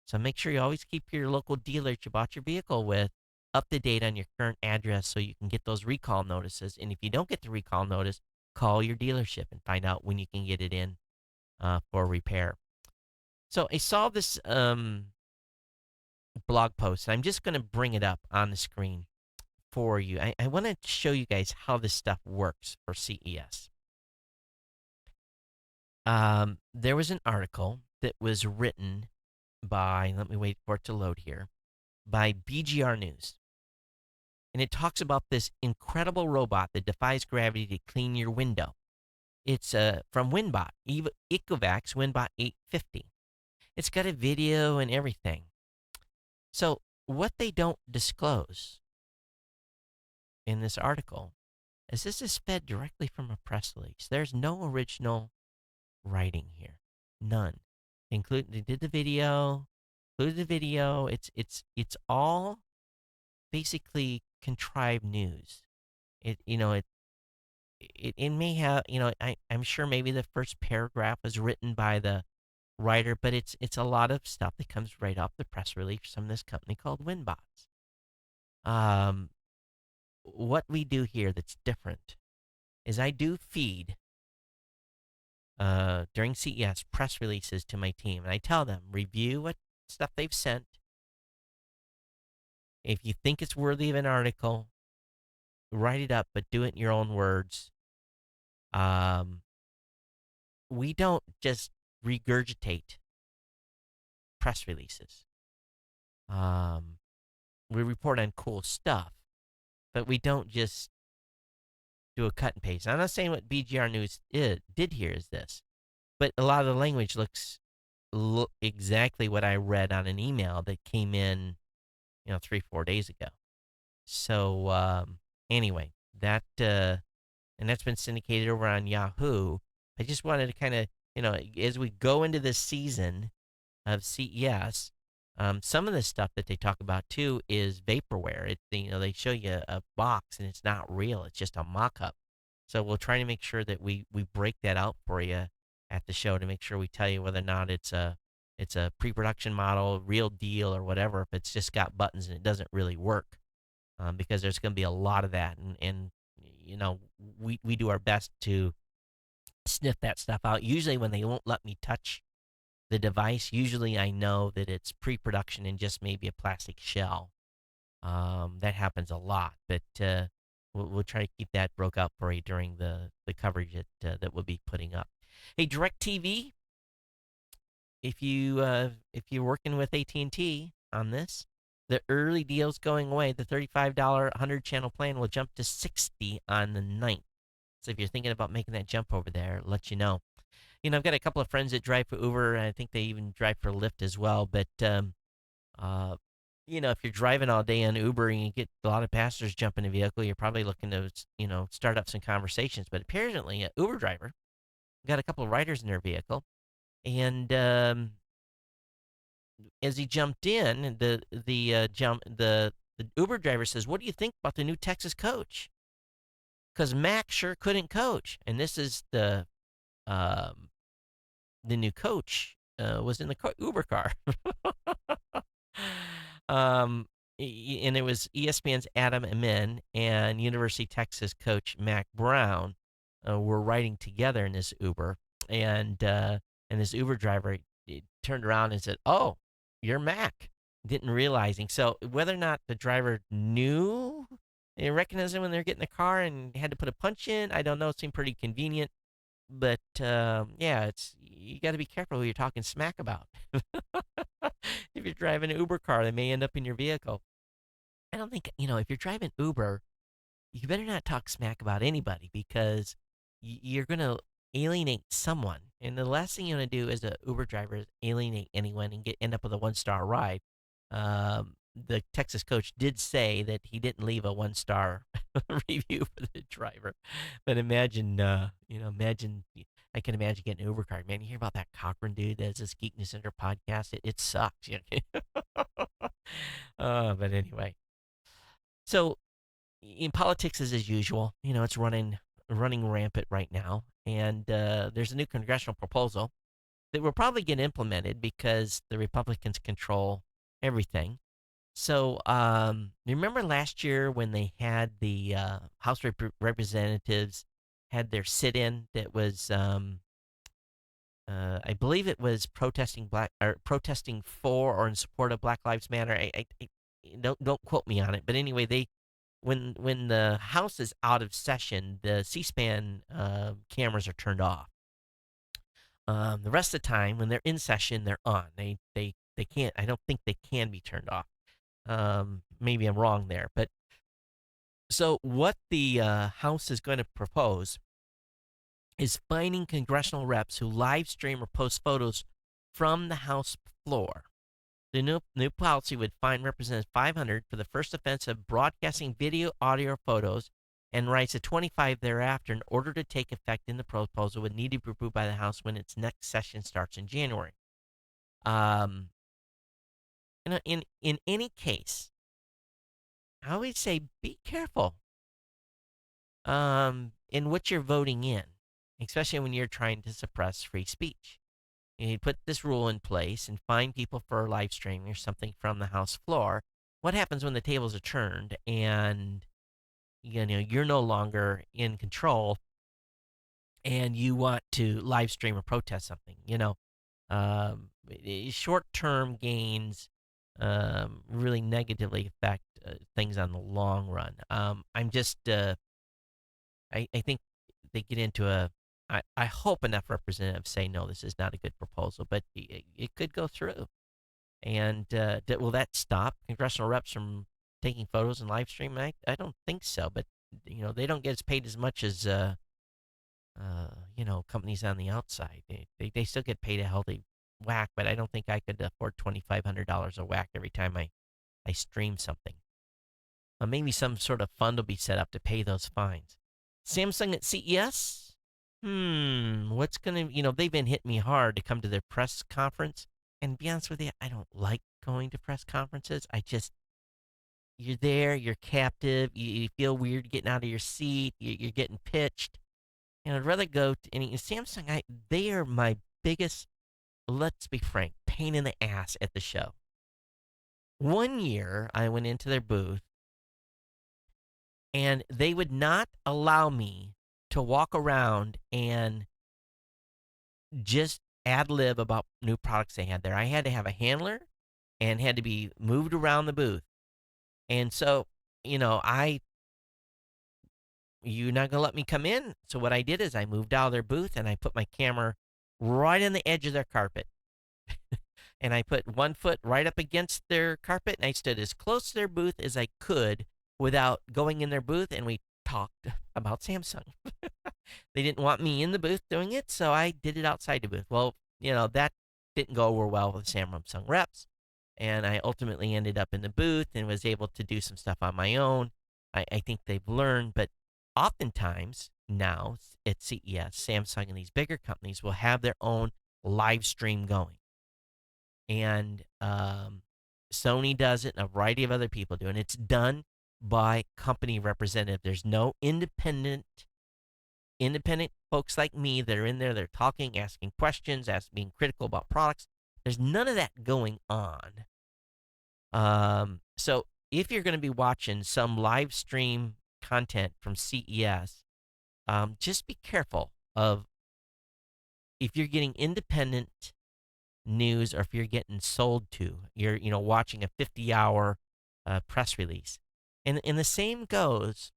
So make sure you always keep your local dealer that you bought your vehicle with up to date on your current address so you can get those recall notices. And if you don't get the recall notice, call your dealership and find out when you can get it in for repair. So I saw this blog post, and I'm just going to bring it up on the screen for you. I want to show you guys how this stuff works for CES. There was an article that was written by, let me wait for it to load here, by BGR News. And it talks about this incredible robot that defies gravity to clean your window. It's from Winbot, Ecovacs Winbot 850. It's got a video and everything. So what they don't disclose in this article is this is fed directly from a press release. There's no original writing here, none. They did the video, included the video. It's all basically contrived news. It may have, I'm sure maybe the first paragraph was written by the writer, but it's a lot of stuff that comes right off the press release from this company called Winbots. Um, what we do here that's different is I do feed during CES press releases to my team, and I tell them review what stuff they've sent. If you think it's worthy of an article, write it up, but do it in your own words. Um, we don't just regurgitate press releases. Um, we report on cool stuff, but we don't just do a cut and paste. I'm not saying what BGR News did here is this, but a lot of the language looks exactly what I read on an email that came in, 3-4 days ago. So anyway, and that's been syndicated over on Yahoo. I just wanted to kind of, as we go into this season of CES, some of the stuff that they talk about too is vaporware. They show you a box and it's not real; it's just a mock-up. So we'll try to make sure that we break that out for you at the show to make sure we tell you whether or not it's a pre-production model, real deal, or whatever. If it's just got buttons and it doesn't really work, because there's going to be a lot of that, and we do our best to sniff that stuff out. Usually when they won't let me touch the device, usually I know that it's pre-production and just maybe a plastic shell. That happens a lot, but we'll try to keep that broke out for you during the coverage that we'll be putting up. Hey, DirecTV, if you're working with AT&T on this, the early deal's going away. The $35 100-channel plan will jump to $60 on the 9th. So if you're thinking about making that jump over there, let you know. I've got a couple of friends that drive for Uber, and I think they even drive for Lyft as well. But if you're driving all day on Uber and you get a lot of passengers jump in the vehicle, you're probably looking to, start up some conversations. But apparently, an Uber driver got a couple of riders in their vehicle, and as he jumped in, the Uber driver says, "What do you think about the new Texas coach?" Because Mac sure couldn't coach, and this is um, the new coach was in the Uber car. um, and it was ESPN's Adam Amin and University of Texas coach Mac Brown were riding together in this Uber, and this Uber driver turned around and said, "Oh, you're Mac," didn't realizing. So whether or not the driver knew they recognized him when they're getting the car and had to put a punch in, I don't know. It seemed pretty convenient. But yeah, you got to be careful who you're talking smack about. If you're driving an Uber car, they may end up in your vehicle. I don't think, if you're driving Uber, you better not talk smack about anybody because you're going to alienate someone. And the last thing you want to do as an Uber driver is alienate anyone and end up with a 1-star ride. The Texas coach did say that he didn't leave a 1-star review for the driver. But imagine, I can imagine getting an Uber car. Man, you hear about that Cochran dude that has this Geek News Center podcast? It sucks. But anyway. So in politics as usual, it's running rampant right now. And there's a new congressional proposal that will probably get implemented because the Republicans control everything. So remember last year when they had the House Representatives had their sit-in that was, I believe it was protesting for or in support of Black Lives Matter. I don't quote me on it, but anyway, when the House is out of session, the C-SPAN cameras are turned off. The rest of the time, when they're in session, they're on. They can't. I don't think they can be turned off. Maybe I'm wrong there, but so what the House is going to propose is fining congressional reps who live stream or post photos from the House floor. The new policy would fine Representative $500 for the first offense of broadcasting video, audio, or photos, and rise to $25 thereafter. In order to take effect, in the proposal would need to be approved by the House when its next session starts in January. In any case, I always say be careful in what you're voting in, especially when you're trying to suppress free speech. You put this rule in place and fine people for live streaming or something from the House floor. what happens when the tables are turned and you're no longer in control and you want to live stream or protest something? Short-term gains really negatively affect things on the long run. I'm just I think they get into I hope enough representatives say no, this is not a good proposal, but it could go through. And will that stop congressional reps from taking photos and live streaming? I don't think so, but they don't get as paid as much as companies on the outside. They still get paid a healthy whack, but I don't think I could afford $2,500 a whack every time I stream something. Maybe some sort of fund will be set up to pay those fines. Samsung at CES? What's going to, they've been hitting me hard to come to their press conference. And to be honest with you, I don't like going to press conferences. You're there, you're captive, you feel weird getting out of your seat, you're getting pitched. And I'd rather go to Samsung, they are my biggest, let's be frank, pain in the ass at the show. One year, I went into their booth, and they would not allow me to walk around and just ad lib about new products they had there. I had to have a handler and had to be moved around the booth. And so, you're not going to let me come in. So what I did is I moved out of their booth and I put my camera right on the edge of their carpet. And I put one foot right up against their carpet, and I stood as close to their booth as I could without going in their booth, and we talked about Samsung. They didn't want me in the booth doing it, so I did it outside the booth. Well, that didn't go over well with Samsung reps, and I ultimately ended up in the booth and was able to do some stuff on my own. I think they've learned, but oftentimes now at CES, Samsung and these bigger companies will have their own live stream going. And Sony does it, and a variety of other people do it. And it's done by company representative. There's no independent folks like me that are in there. They're talking, asking questions, being critical about products. There's none of that going on. So if you're going to be watching some live stream content from CES, just be careful of if you're getting independent news or if you're getting sold to. You're watching a 50-hour press release, and the same goes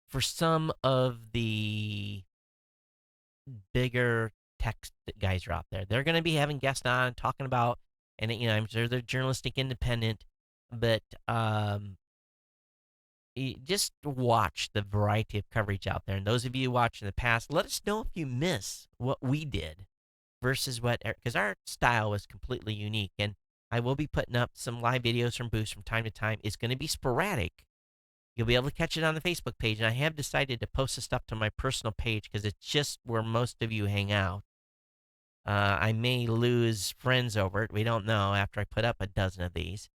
for some of the bigger tech guys are out there. They're going to be having guests on talking about, and I'm sure they're journalistic independent, but just watch the variety of coverage out there. And those of you who watched in the past, let us know if you miss what we did versus because our style was completely unique. And I will be putting up some live videos from booths from time to time. It's going to be sporadic. You'll be able to catch it on the Facebook page. And I have decided to post the stuff to my personal page because it's just where most of you hang out. I may lose friends over it. We don't know after I put up a dozen of these.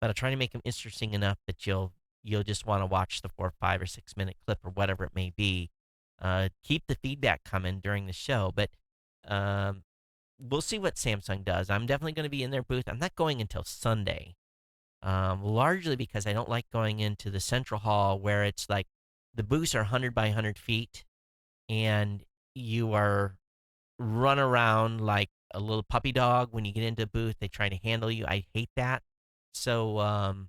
But I'll try to make them interesting enough that you'll just want to watch the 4, 5, or 6 minute clip or whatever it may be. Keep the feedback coming during the show. But we'll see what Samsung does. I'm definitely going to be in their booth. I'm not going until Sunday, largely because I don't like going into the central hall where it's like the booths are 100 by 100 feet, and you are run around like a little puppy dog when you get into a booth. They try to handle you. I hate that. So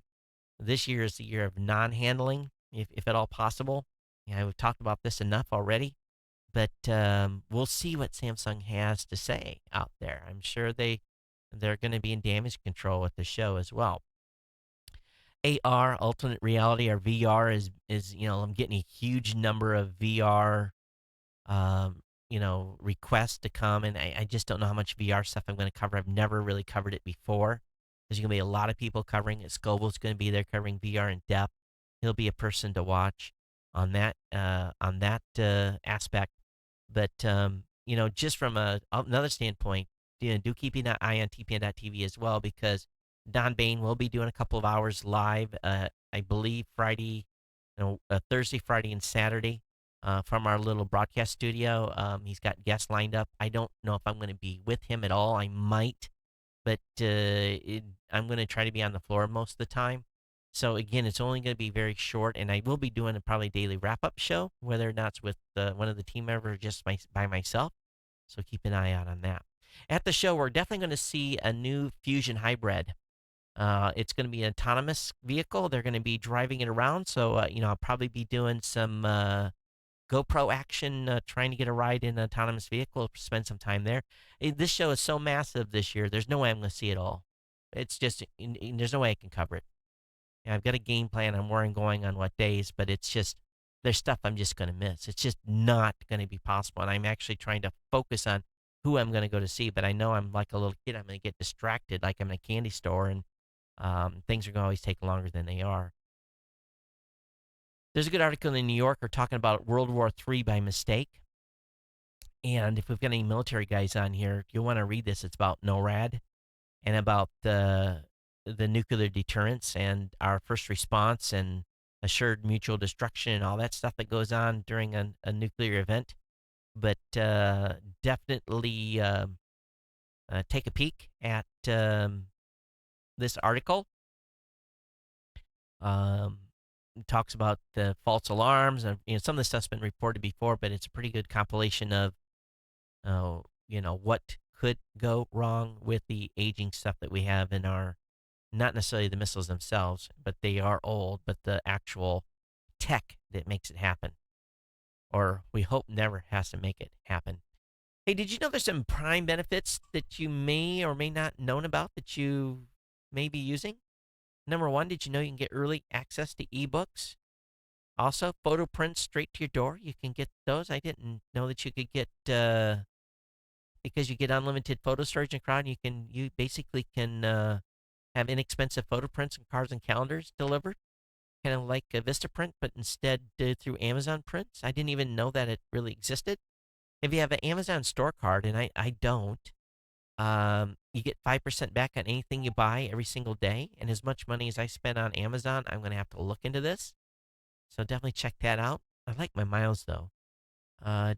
this year is the year of non-handling, if at all possible. We've talked about this enough already. But we'll see what Samsung has to say out there. I'm sure they're going to be in damage control at the show as well. AR, alternate reality, or VR is I'm getting a huge number of VR, requests to come, and I just don't know how much VR stuff I'm going to cover. I've never really covered it before. There's going to be a lot of people covering it. Scoble's going to be there covering VR in depth. He'll be a person to watch on that aspect. But, just from another standpoint, do keep an eye on TPN.TV as well, because Don Bain will be doing a couple of hours live, I believe Friday, Thursday, Friday, and Saturday from our little broadcast studio. He's got guests lined up. I don't know if I'm going to be with him at all. I might. but I'm going to try to be on the floor most of the time. So again, it's only going to be very short, and I will be doing a probably daily wrap-up show, whether or not it's with one of the team members or just by myself. So keep an eye out on that. At the show, we're definitely going to see a new Fusion hybrid. It's going to be an autonomous vehicle. They're going to be driving it around. So, I'll probably be doing some GoPro action, trying to get a ride in an autonomous vehicle, spend some time there. This show is so massive this year. There's no way I'm going to see it all. It's just, there's no way I can cover it. I've got a game plan on where I'm going on what days, but it's just, there's stuff I'm just going to miss. It's just not going to be possible. And I'm actually trying to focus on who I'm going to go to see, but I know I'm like a little kid. I'm going to get distracted like I'm in a candy store, and things are going to always take longer than they are. There's a good article in the New Yorker talking about World War III by mistake. And if we've got any military guys on here, you'll want to read this. It's about NORAD and about the nuclear deterrence and our first response and assured mutual destruction and all that stuff that goes on during a nuclear event. But definitely take a peek at this article. It talks about the false alarms, and some of the stuff's been reported before, but it's a pretty good compilation of what could go wrong with the aging stuff that we have in our, not necessarily the missiles themselves, but they are old, but the actual tech that makes it happen, or we hope never has to make it happen. Hey, did you know there's some Prime benefits that you may or may not known about that you may be using? Number one, did you know you can get early access to ebooks? Also, photo prints straight to your door. You can get those. I didn't know that you could get, because you get unlimited photo storage in Crowd. You basically can have inexpensive photo prints and cards and calendars delivered, kind of like a Vistaprint, but instead through Amazon Prints. I didn't even know that it really existed. If you have an Amazon store card, and I don't, you get 5% back on anything you buy every single day. And as much money as I spend on Amazon, I'm going to have to look into this. So definitely check that out. I like my miles, though.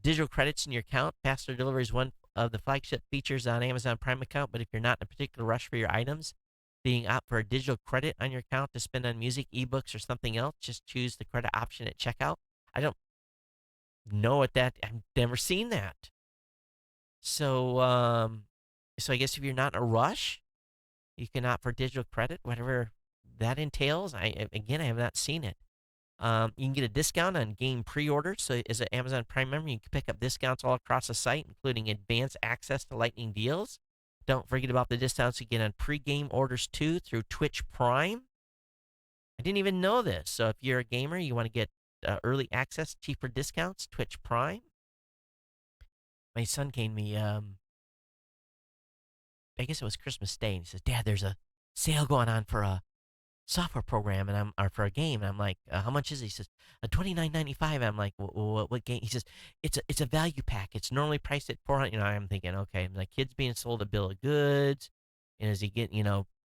Digital credits in your account. Faster delivery is one of the flagship features on Amazon Prime account. But if you're not in a particular rush for your items, being opt for a digital credit on your account to spend on music, ebooks, or something else, just choose the credit option at checkout. I don't know what that. I've never seen that. So I guess if you're not in a rush, you can opt for digital credit, whatever that entails. I have not seen it. You can get a discount on game pre-orders. So as an Amazon Prime member, you can pick up discounts all across the site, including advanced access to lightning deals. Don't forget about the discounts you get on pre-game orders too through Twitch Prime. I didn't even know this. So if you're a gamer, you want to get early access, cheaper discounts, Twitch Prime. My son came to me, I guess it was Christmas Day, and he says, "Dad, there's a sale going on for a software program, and or for a game." And I'm like, "How much is it?" He says, $29.95. I'm like, "What game?" He says, "It's a value pack. It's normally priced at 400." I'm thinking, okay, my kid's being sold a bill of goods, and as he get,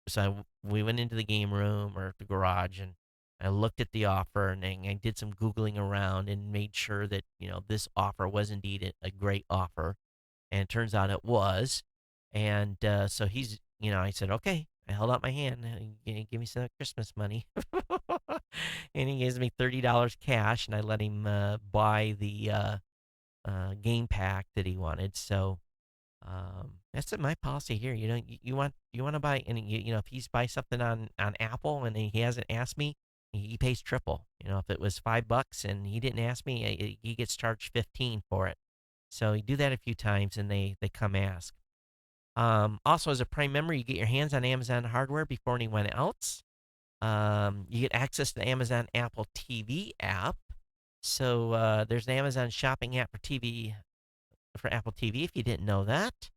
so we went into the game room or the garage, and I looked at the offer, and I did some googling around and made sure that this offer was indeed a great offer, and it turns out it was. And so he's, I said, okay. I held out my hand. Give me some Christmas money. And he gives me $30 cash, and I let him buy the game pack that he wanted. So that's my policy here. You want to buy, and if he's buy something on Apple and he hasn't asked me, he pays triple. If it was $5 and he didn't ask me, he gets charged 15 for it. So you do that a few times, and they come ask. Also, as a Prime member, you get your hands on Amazon hardware before anyone else. You get access to the Amazon Apple TV app. So there's an Amazon shopping app for Apple TV, if you didn't know that.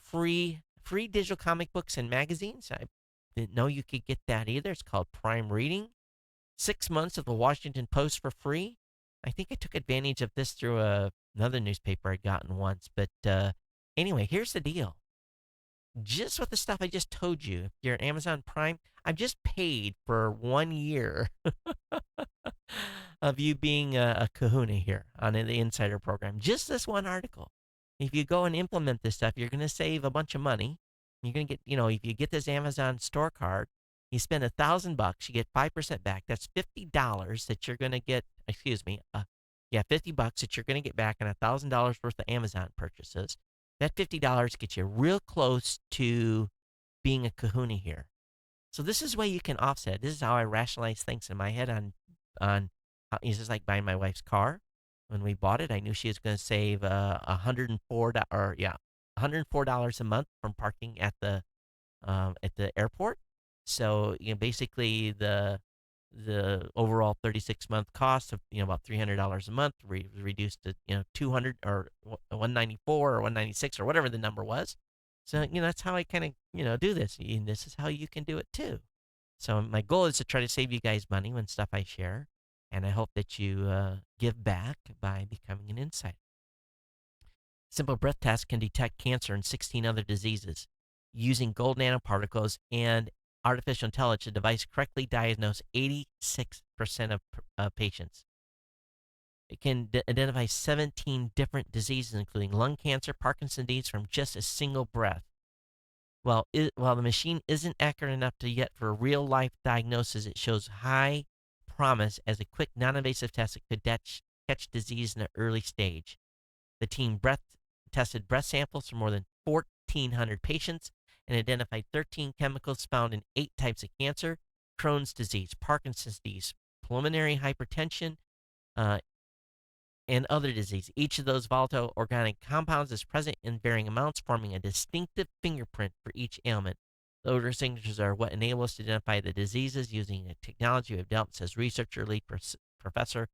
Free digital comic books and magazines. I didn't know you could get that either. It's called Prime Reading. 6 months of the Washington Post for free. I think I took advantage of this through another newspaper I'd gotten once. But anyway, here's the deal. Just with the stuff I just told you, if you're Amazon Prime, I've just paid for 1 year of you being a kahuna here on the Insider program. Just this one article. If you go and implement this stuff, you're going to save a bunch of money. You're gonna get, if you get this Amazon store card, you spend $1,000, you get 5% back. That's $50 that you're gonna get. Excuse me. Yeah, $50 that you're gonna get back on $1,000 worth of Amazon purchases. That $50 gets you real close to being a Kahuna here. So this is why you can offset. This is how I rationalize things in my head on it's just like buying my wife's car. When we bought it, I knew she was going to save $104 a month from parking at the airport. So basically the overall 36-month cost of about $300 a month reduced to 200 or 194 or 196 or whatever the number was. So that's how I kind of do this, and this is how you can do it too. So my goal is to try to save you guys money when stuff I share, and I hope that you give back by becoming an insider. Simple breath test can detect cancer and 16 other diseases. Using gold nanoparticles and artificial intelligence, the device correctly diagnose 86% of patients. It can identify 17 different diseases, including lung cancer, Parkinson's disease, from just a single breath. While the machine isn't accurate enough to yet for a real-life diagnosis, it shows high promise as a quick, non-invasive test that could catch disease in an early stage. The team tested breath samples from more than 1,400 patients and identified 13 chemicals found in 8 types of cancer: Crohn's disease, Parkinson's disease, pulmonary hypertension, and other disease. Each of those volatile organic compounds is present in varying amounts, forming a distinctive fingerprint for each ailment. The odor signatures are what enable us to identify the diseases using a technology we have developed, says researcher lead Professor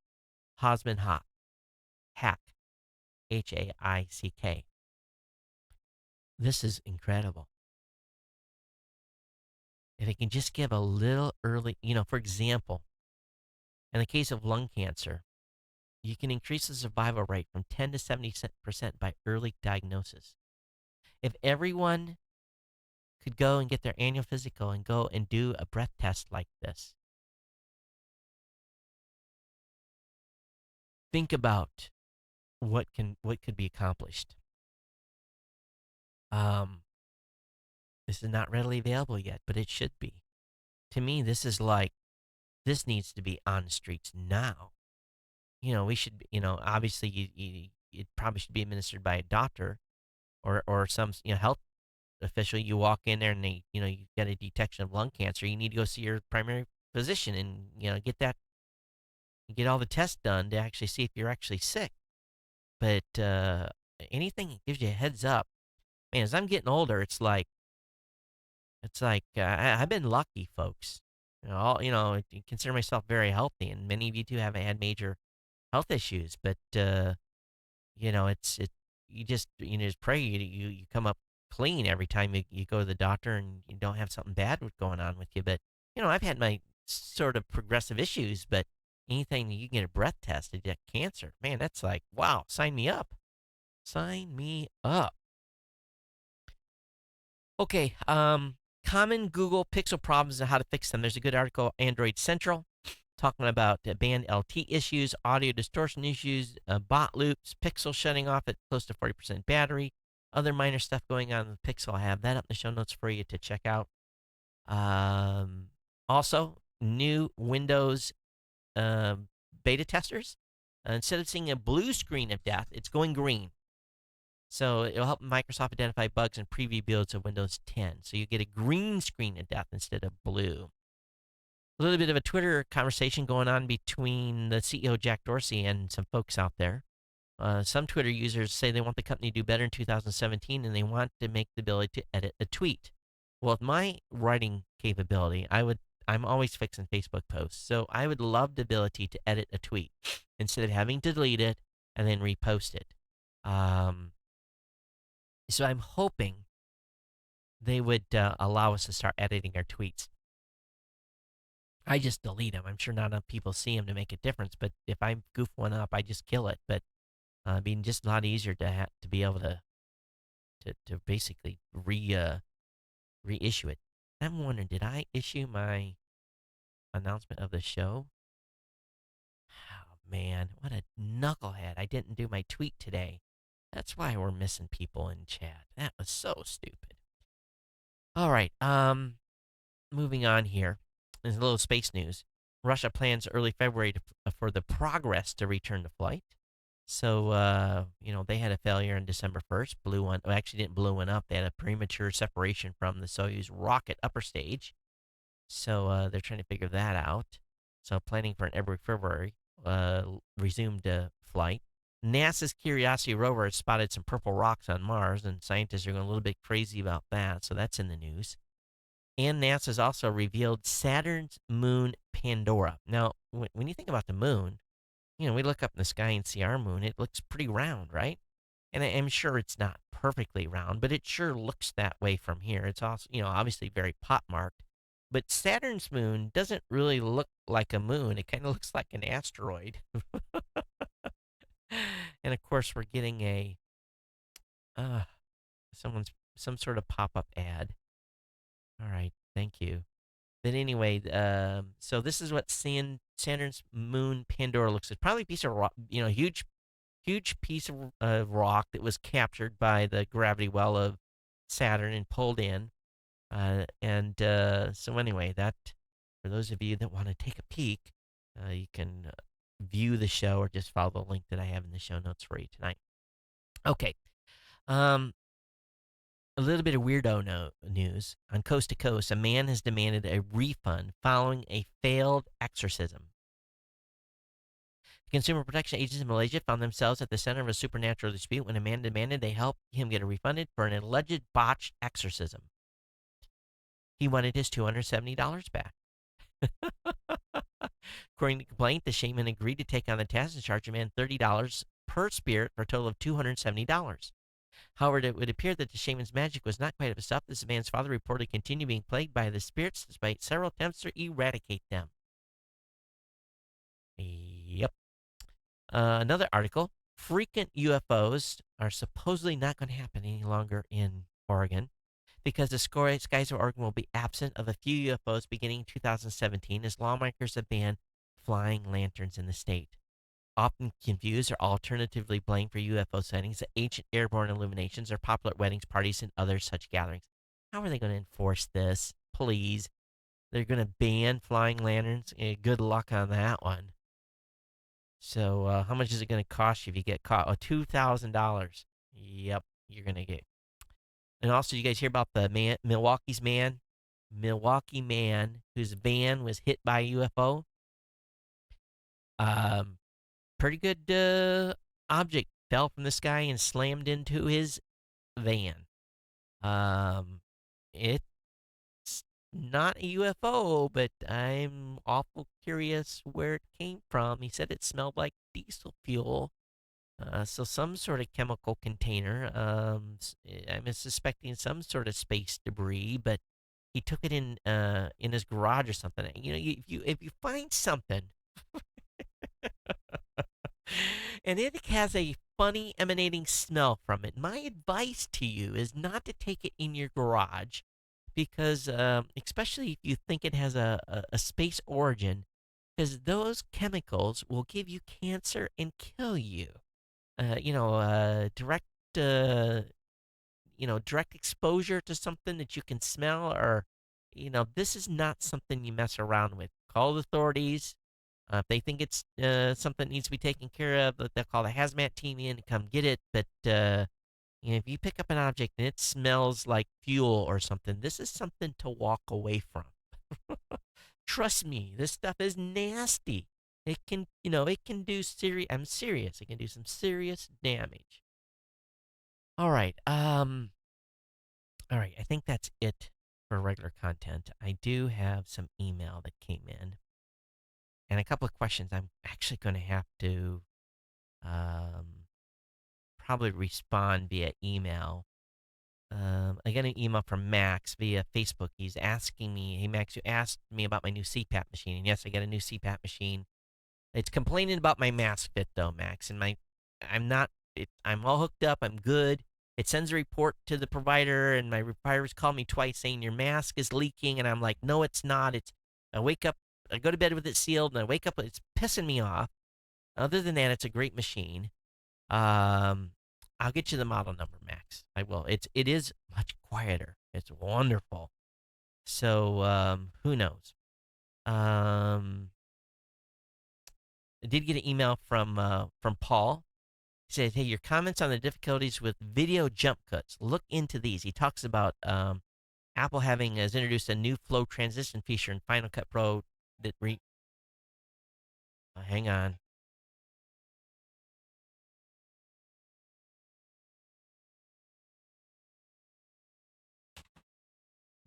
Hosman Hack, Haick. This is incredible. If it can just give a little early, for example, in the case of lung cancer, you can increase the survival rate from 10 to 70% by early diagnosis. If everyone could go and get their annual physical and go and do a breath test like this, think about what could be accomplished. This is not readily available yet, but it should be. To me, this needs to be on the streets now. We should, obviously it probably should be administered by a doctor or some, health official. You walk in there and you get a detection of lung cancer. You need to go see your primary physician and, get all the tests done to actually see if you're actually sick. But anything that gives you a heads up, man, as I'm getting older, I've been lucky, folks. I consider myself very healthy, and many of you too haven't had major health issues. But you just pray you come up clean every time you go to the doctor and you don't have something bad going on with you. But I've had my sort of progressive issues, but anything that you can get a breath test to detect cancer, man, that's like, wow, sign me up. Sign me up. Okay, common Google Pixel problems and how to fix them. There's a good article, Android Central, talking about band LT issues, audio distortion issues, bot loops, Pixel shutting off at close to 40% battery, other minor stuff going on with Pixel. I have that up in the show notes for you to check out. Also, new Windows beta testers. Instead of seeing a blue screen of death, it's going green. So it'll help Microsoft identify bugs and preview builds of Windows 10. So you get a green screen of death instead of blue. A little bit of a Twitter conversation going on between the CEO, Jack Dorsey, and some folks out there. Some Twitter users say they want the company to do better in 2017, and they want to make the ability to edit a tweet. Well, with my writing capability, I'm always fixing Facebook posts. So I would love the ability to edit a tweet instead of having to delete it and then repost it. So I'm hoping they would allow us to start editing our tweets. I just delete them. I'm sure not enough people see them to make a difference, but if I goof one up, I just kill it. But being just a lot easier to be able to basically reissue it. I'm wondering, did I issue my announcement of the show? Oh, man, what a knucklehead. I didn't do my tweet today. That's why we're missing people in chat. That was so stupid. All right. Moving on here. There's a little space news. Russia plans early February for the Progress to return to flight. So, they had a failure on December 1st. Blew one. Well, actually, didn't blow one up. They had a premature separation from the Soyuz rocket upper stage. So they're trying to figure that out. So planning for an every February resumed flight. NASA's Curiosity rover has spotted some purple rocks on Mars, and scientists are going a little bit crazy about that. So that's in the news. And NASA's also revealed Saturn's moon Pandora. Now, when you think about the moon, we look up in the sky and see our moon. It looks pretty round, right? And I'm sure it's not perfectly round, but it sure looks that way from here. It's also, obviously very pockmarked. But Saturn's moon doesn't really look like a moon. It kind of looks like an asteroid. And of course, we're getting uh, some sort of pop-up ad. All right, thank you. But anyway, so this is what Saturn's moon Pandora looks like. Probably a piece of rock, huge piece of rock that was captured by the gravity well of Saturn and pulled in. So anyway, that for those of you that want to take a peek, you can view the show or just follow the link that I have in the show notes for you tonight. Okay. A little bit of weirdo news. On Coast to Coast, a man has demanded a refund following a failed exorcism. The Consumer Protection Agency in Malaysia found themselves at the center of a supernatural dispute when a man demanded they help him get refunded for an alleged botched exorcism. He wanted his $270 back. According to the complaint, the shaman agreed to take on the task and charge a man $30 per spirit for a total of $270. However, it would appear that the shaman's magic was not quite up to snuff. This man's father reportedly continued being plagued by the spirits despite several attempts to eradicate them. Yep. Another article. Frequent UFOs are supposedly not going to happen any longer in Oregon because the skies of Oregon will be absent of a few UFOs beginning 2017 as lawmakers have banned flying lanterns in the state. Often confused or alternatively blamed for UFO sightings, ancient airborne illuminations are popular at weddings, parties, and other such gatherings. How are they going to enforce this? Please. They're going to ban flying lanterns? Good luck on that one. So, how much is it going to cost you if you get caught? Oh, $2,000. Yep, you're going to get. And also, you guys hear about the Milwaukee man whose van was hit by a UFO? Pretty good object fell from the sky and slammed into his van. It's not a UFO, but I'm awful curious where it came from. He said it smelled like diesel fuel. So some sort of chemical container. I'm suspecting some sort of space debris, but he took it in his garage or something. If you find something and it has a funny emanating smell from it, my advice to you is not to take it in your garage because, especially if you think it has a space origin, because those chemicals will give you cancer and kill you. Direct, direct exposure to something that you can smell, or, this is not something you mess around with. Call the authorities. If they think it's something that needs to be taken care of, they'll call the hazmat team in to come get it. But if you pick up an object and it smells like fuel or something, this is something to walk away from. Trust me, this stuff is nasty. It can, it can do serious. I'm serious. It can do some serious damage. All right. All right. I think that's it for regular content. I do have some email that came in, and a couple of questions I'm actually going to have to probably respond via email. I got an email from Max via Facebook. He's asking me, "Hey Max, you asked me about my new CPAP machine." And yes, I got a new CPAP machine. It's complaining about my mask fit though, Max, and I'm not. I'm all hooked up. I'm good. It sends a report to the provider, and my provider's called me twice saying your mask is leaking, and I'm like, no, it's not. I wake up, I go to bed with it sealed, and I wake up, it's pissing me off. Other than that, it's a great machine. Um, I'll get you the model number, Max. I will. It is much quieter. It's wonderful. So who knows? Um, I did get an email from Paul. He said, "Hey, your comments on the difficulties with video jump cuts. Look into these." He talks about Apple has introduced a new flow transition feature in Final Cut Pro that hang on.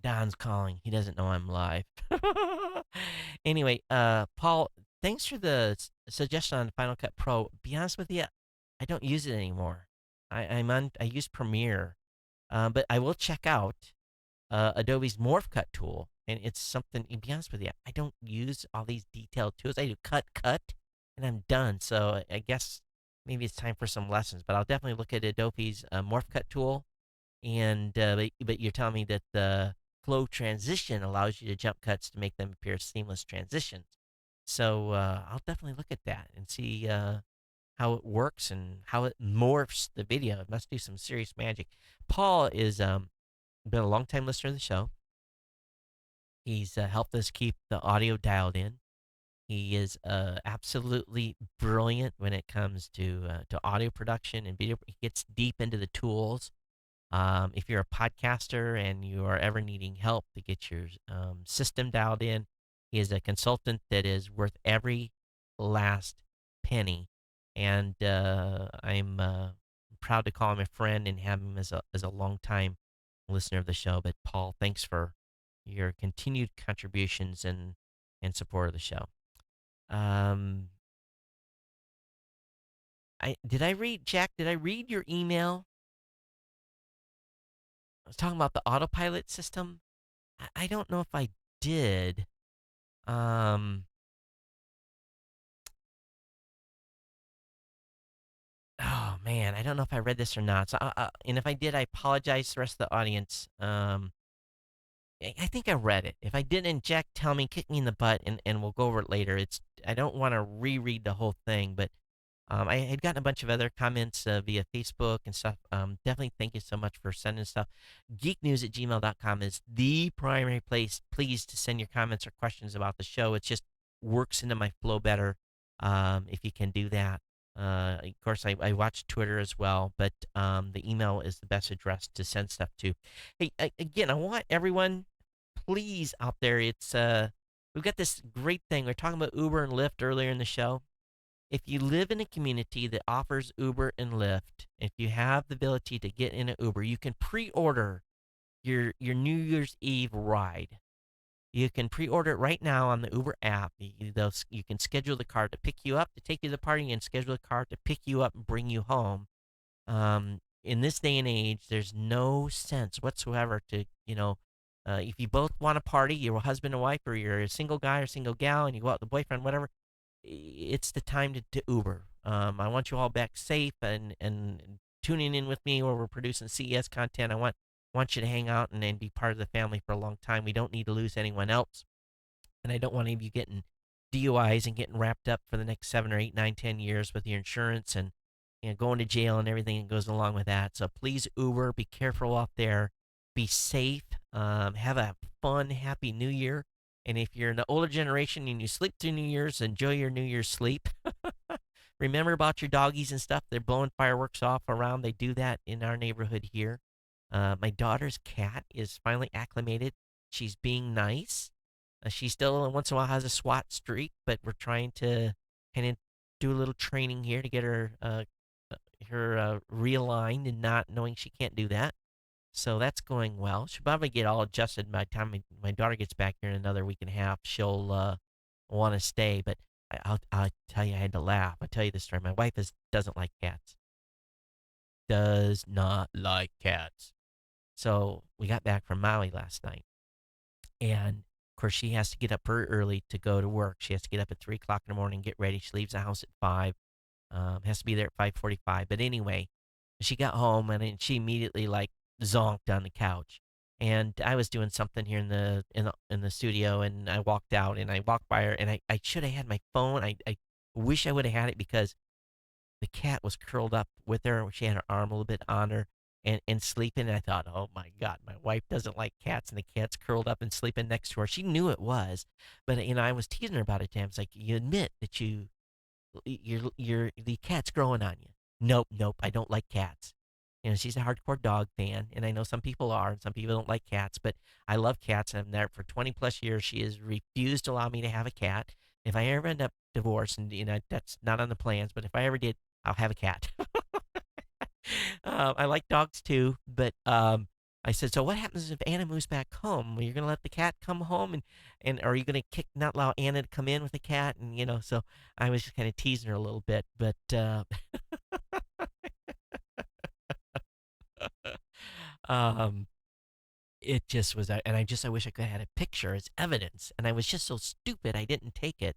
Don's calling. He doesn't know I'm live. Anyway, Paul, thanks for the suggestion on Final Cut Pro. Be honest with you, I don't use it anymore. I use Premiere, but I will check out Adobe's Morph Cut tool, and it's something. To be honest with you, I don't use all these detailed tools. I do cut, and I'm done. So I guess maybe it's time for some lessons. But I'll definitely look at Adobe's Morph Cut tool. And but you're telling me that the flow transition allows you to jump cuts to make them appear seamless transitions. So I'll definitely look at that and see how it works and how it morphs the video. It must do some serious magic. Paul is been a long time listener to the show. He's helped us keep the audio dialed in. He is absolutely brilliant when it comes to audio production and video. He gets deep into the tools. If you're a podcaster and you are ever needing help to get your system dialed in, he is a consultant that is worth every last penny. And I'm proud to call him a friend and have him as a longtime listener of the show. But Paul, thanks for your continued contributions and support of the show. Um, Did I read your email? I was talking about the autopilot system. I don't know if I did. Um, oh man, I don't know if I read this or not. So, and if I did, I apologize to the rest of the audience. I think I read it. If I didn't, Jack, tell me, kick me in the butt, and we'll go over it later. I don't want to reread the whole thing, but I had gotten a bunch of other comments via Facebook and stuff. Definitely thank you so much for sending stuff. Geeknews@gmail.com is the primary place, please, to send your comments or questions about the show. It just works into my flow better if you can do that. Of course, I watch Twitter as well, but the email is the best address to send stuff to. Hey, again, I want everyone, please, out there. We've got this great thing. We are talking about Uber and Lyft earlier in the show. If you live in a community that offers Uber and Lyft, if you have the ability to get in an Uber, you can pre-order your New Year's Eve ride. You can pre-order it right now on the Uber app. You can schedule the car to pick you up, to take you to the party, and schedule a car to pick you up and bring you home. In this day and age, there's no sense whatsoever to, if you both want to party, you're a husband and wife, or you're a single guy or single gal, and you go out with a boyfriend, whatever, it's the time to Uber. I want you all back safe and tuning in with me where we're producing CES content. I want you to hang out and be part of the family for a long time. We don't need to lose anyone else, and I don't want any of you getting DUIs and getting wrapped up for the next 7 or 8, 9, 10 years with your insurance and going to jail and everything that goes along with that. So please, Uber, be careful out there. Be safe. Have a fun, happy New Year. And if you're in the older generation and you sleep through New Year's, enjoy your New Year's sleep. Remember about your doggies and stuff. They're blowing fireworks off around. They do that in our neighborhood here. My daughter's cat is finally acclimated. She's being nice. She still once in a while has a SWAT streak, but we're trying to kind of do a little training here to get her realigned and not knowing she can't do that. So that's going well. She'll probably get all adjusted by the time my daughter gets back here in another week and a half. She'll want to stay, but I'll tell you, I had to laugh. I'll tell you this story. My wife doesn't like cats. Does not like cats. So we got back from Maui last night, and of course she has to get up very early to go to work. She has to get up at 3 o'clock in the morning, get ready. She leaves the house at 5. Has to be there at 5:45. But anyway, she got home and she immediately zonked on the couch. And I was doing something here in the studio, and I walked out and I walked by her, and I should have had my phone. I wish I would have had it because the cat was curled up with her. She had her arm a little bit on her, and sleeping. And I thought, oh my God, my wife doesn't like cats, and the cat's curled up and sleeping next to her. She knew it was, but I was teasing her about it. It's like, you admit that the cat's growing on you. Nope, nope, I don't like cats. She's a hardcore dog fan, and I know some people are, and some people don't like cats, but I love cats, and I'm there for 20 plus years. She has refused to allow me to have a cat. If I ever end up divorced, and that's not on the plans, but if I ever did, I'll have a cat. I like dogs too, but I said, so what happens if Anna moves back home? Are you gonna let the cat come home, and are you gonna not allow Anna to come in with the cat? And so I was just kind of teasing her a little bit, but um, it just was, and I wish I could have had a picture as evidence, and I was just so stupid I didn't take it.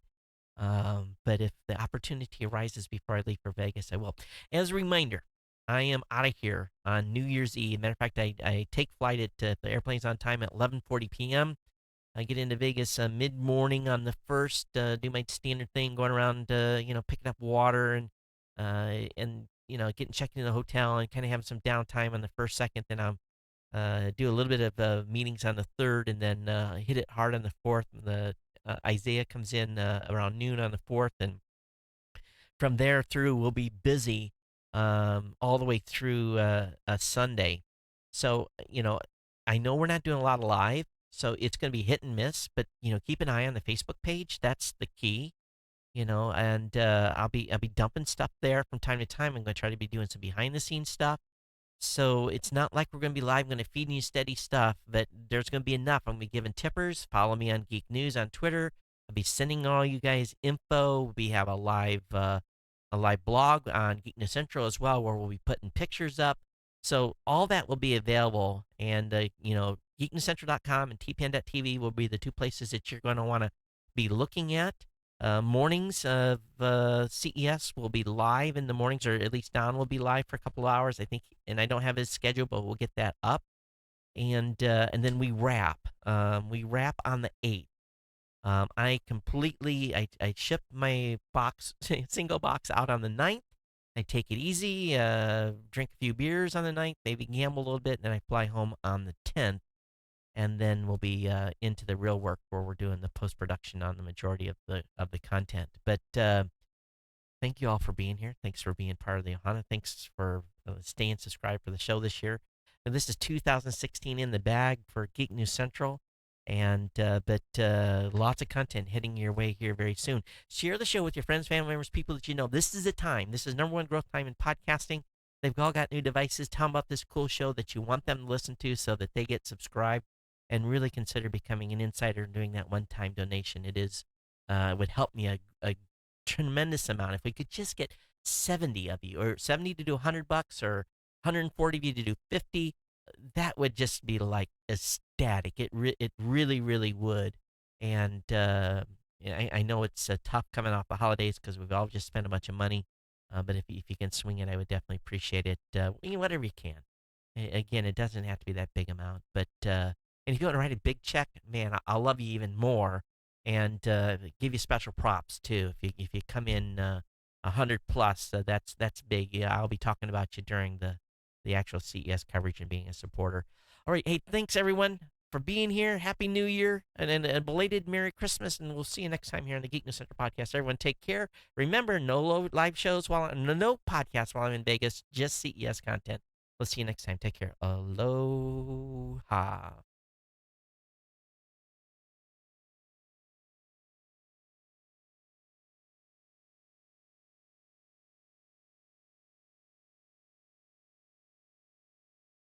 But if the opportunity arises before I leave for Vegas, I will. As a reminder, I am out of here on New Year's Eve. Matter of fact, I take flight at the airplane's on time at 11:40 p.m. I get into Vegas mid morning on the first. Do my standard thing, going around, picking up water and getting checked into the hotel and kind of having some downtime on the first, second. Then I'm do a little bit of meetings on the third, and then hit it hard on the fourth. The Isaiah comes in around noon on the fourth, and from there through we'll be busy all the way through a Sunday. So I know we're not doing a lot of live, so it's going to be hit and miss. But keep an eye on the Facebook page. That's the key. And I'll be dumping stuff there from time to time. I'm going to try to be doing some behind the scenes stuff. So it's not like we're going to be live, going to feed you steady stuff, but there's going to be enough. I'm going to be giving tippers. Follow me on Geek News on Twitter. I'll be sending all you guys info. We have a live blog on Geek News Central as well, where we'll be putting pictures up. So all that will be available, and geeknewscentral.com and tpan.tv will be the two places that you're going to want to be looking at. Mornings of CES will be live in the mornings, or at least Don will be live for a couple of hours, I think. And I don't have his schedule, but we'll get that up. And then we wrap. We wrap on the 8th. I ship my box, single box, out on the 9th. I take it easy, drink a few beers on the 9th, maybe gamble a little bit, and then I fly home on the 10th. And then we'll be into the real work where we're doing the post production on the majority of the content. But thank you all for being here. Thanks for being part of the Ohana. Thanks for staying subscribed for the show this year. And this is 2016 in the bag for Geek News Central, and but lots of content heading your way here very soon. Share the show with your friends, family members, people that you know. This is the time. This is number one growth time in podcasting. They've all got new devices. Tell them about this cool show that you want them to listen to, so that they get subscribed. And really consider becoming an insider and doing that one-time donation. It would help me a tremendous amount. If we could just get 70 of you, or 70 to do $100, or 140 of you to do 50, that would just be like ecstatic. It really, really would. And I know it's tough coming off the holidays because we've all just spent a bunch of money. But if you can swing it, I would definitely appreciate it. Whatever you can. Again, it doesn't have to be that big amount, but and if you want to write a big check, man, I'll love you even more, and give you special props too. If you come in 100 plus, that's big. Yeah, I'll be talking about you during the actual CES coverage and being a supporter. All right, hey, thanks everyone for being here. Happy New Year, and a belated Merry Christmas, and we'll see you next time here on the Geek News Center podcast. Everyone, take care. Remember, no live shows no podcasts while I'm in Vegas. Just CES content. We'll see you next time. Take care. Aloha.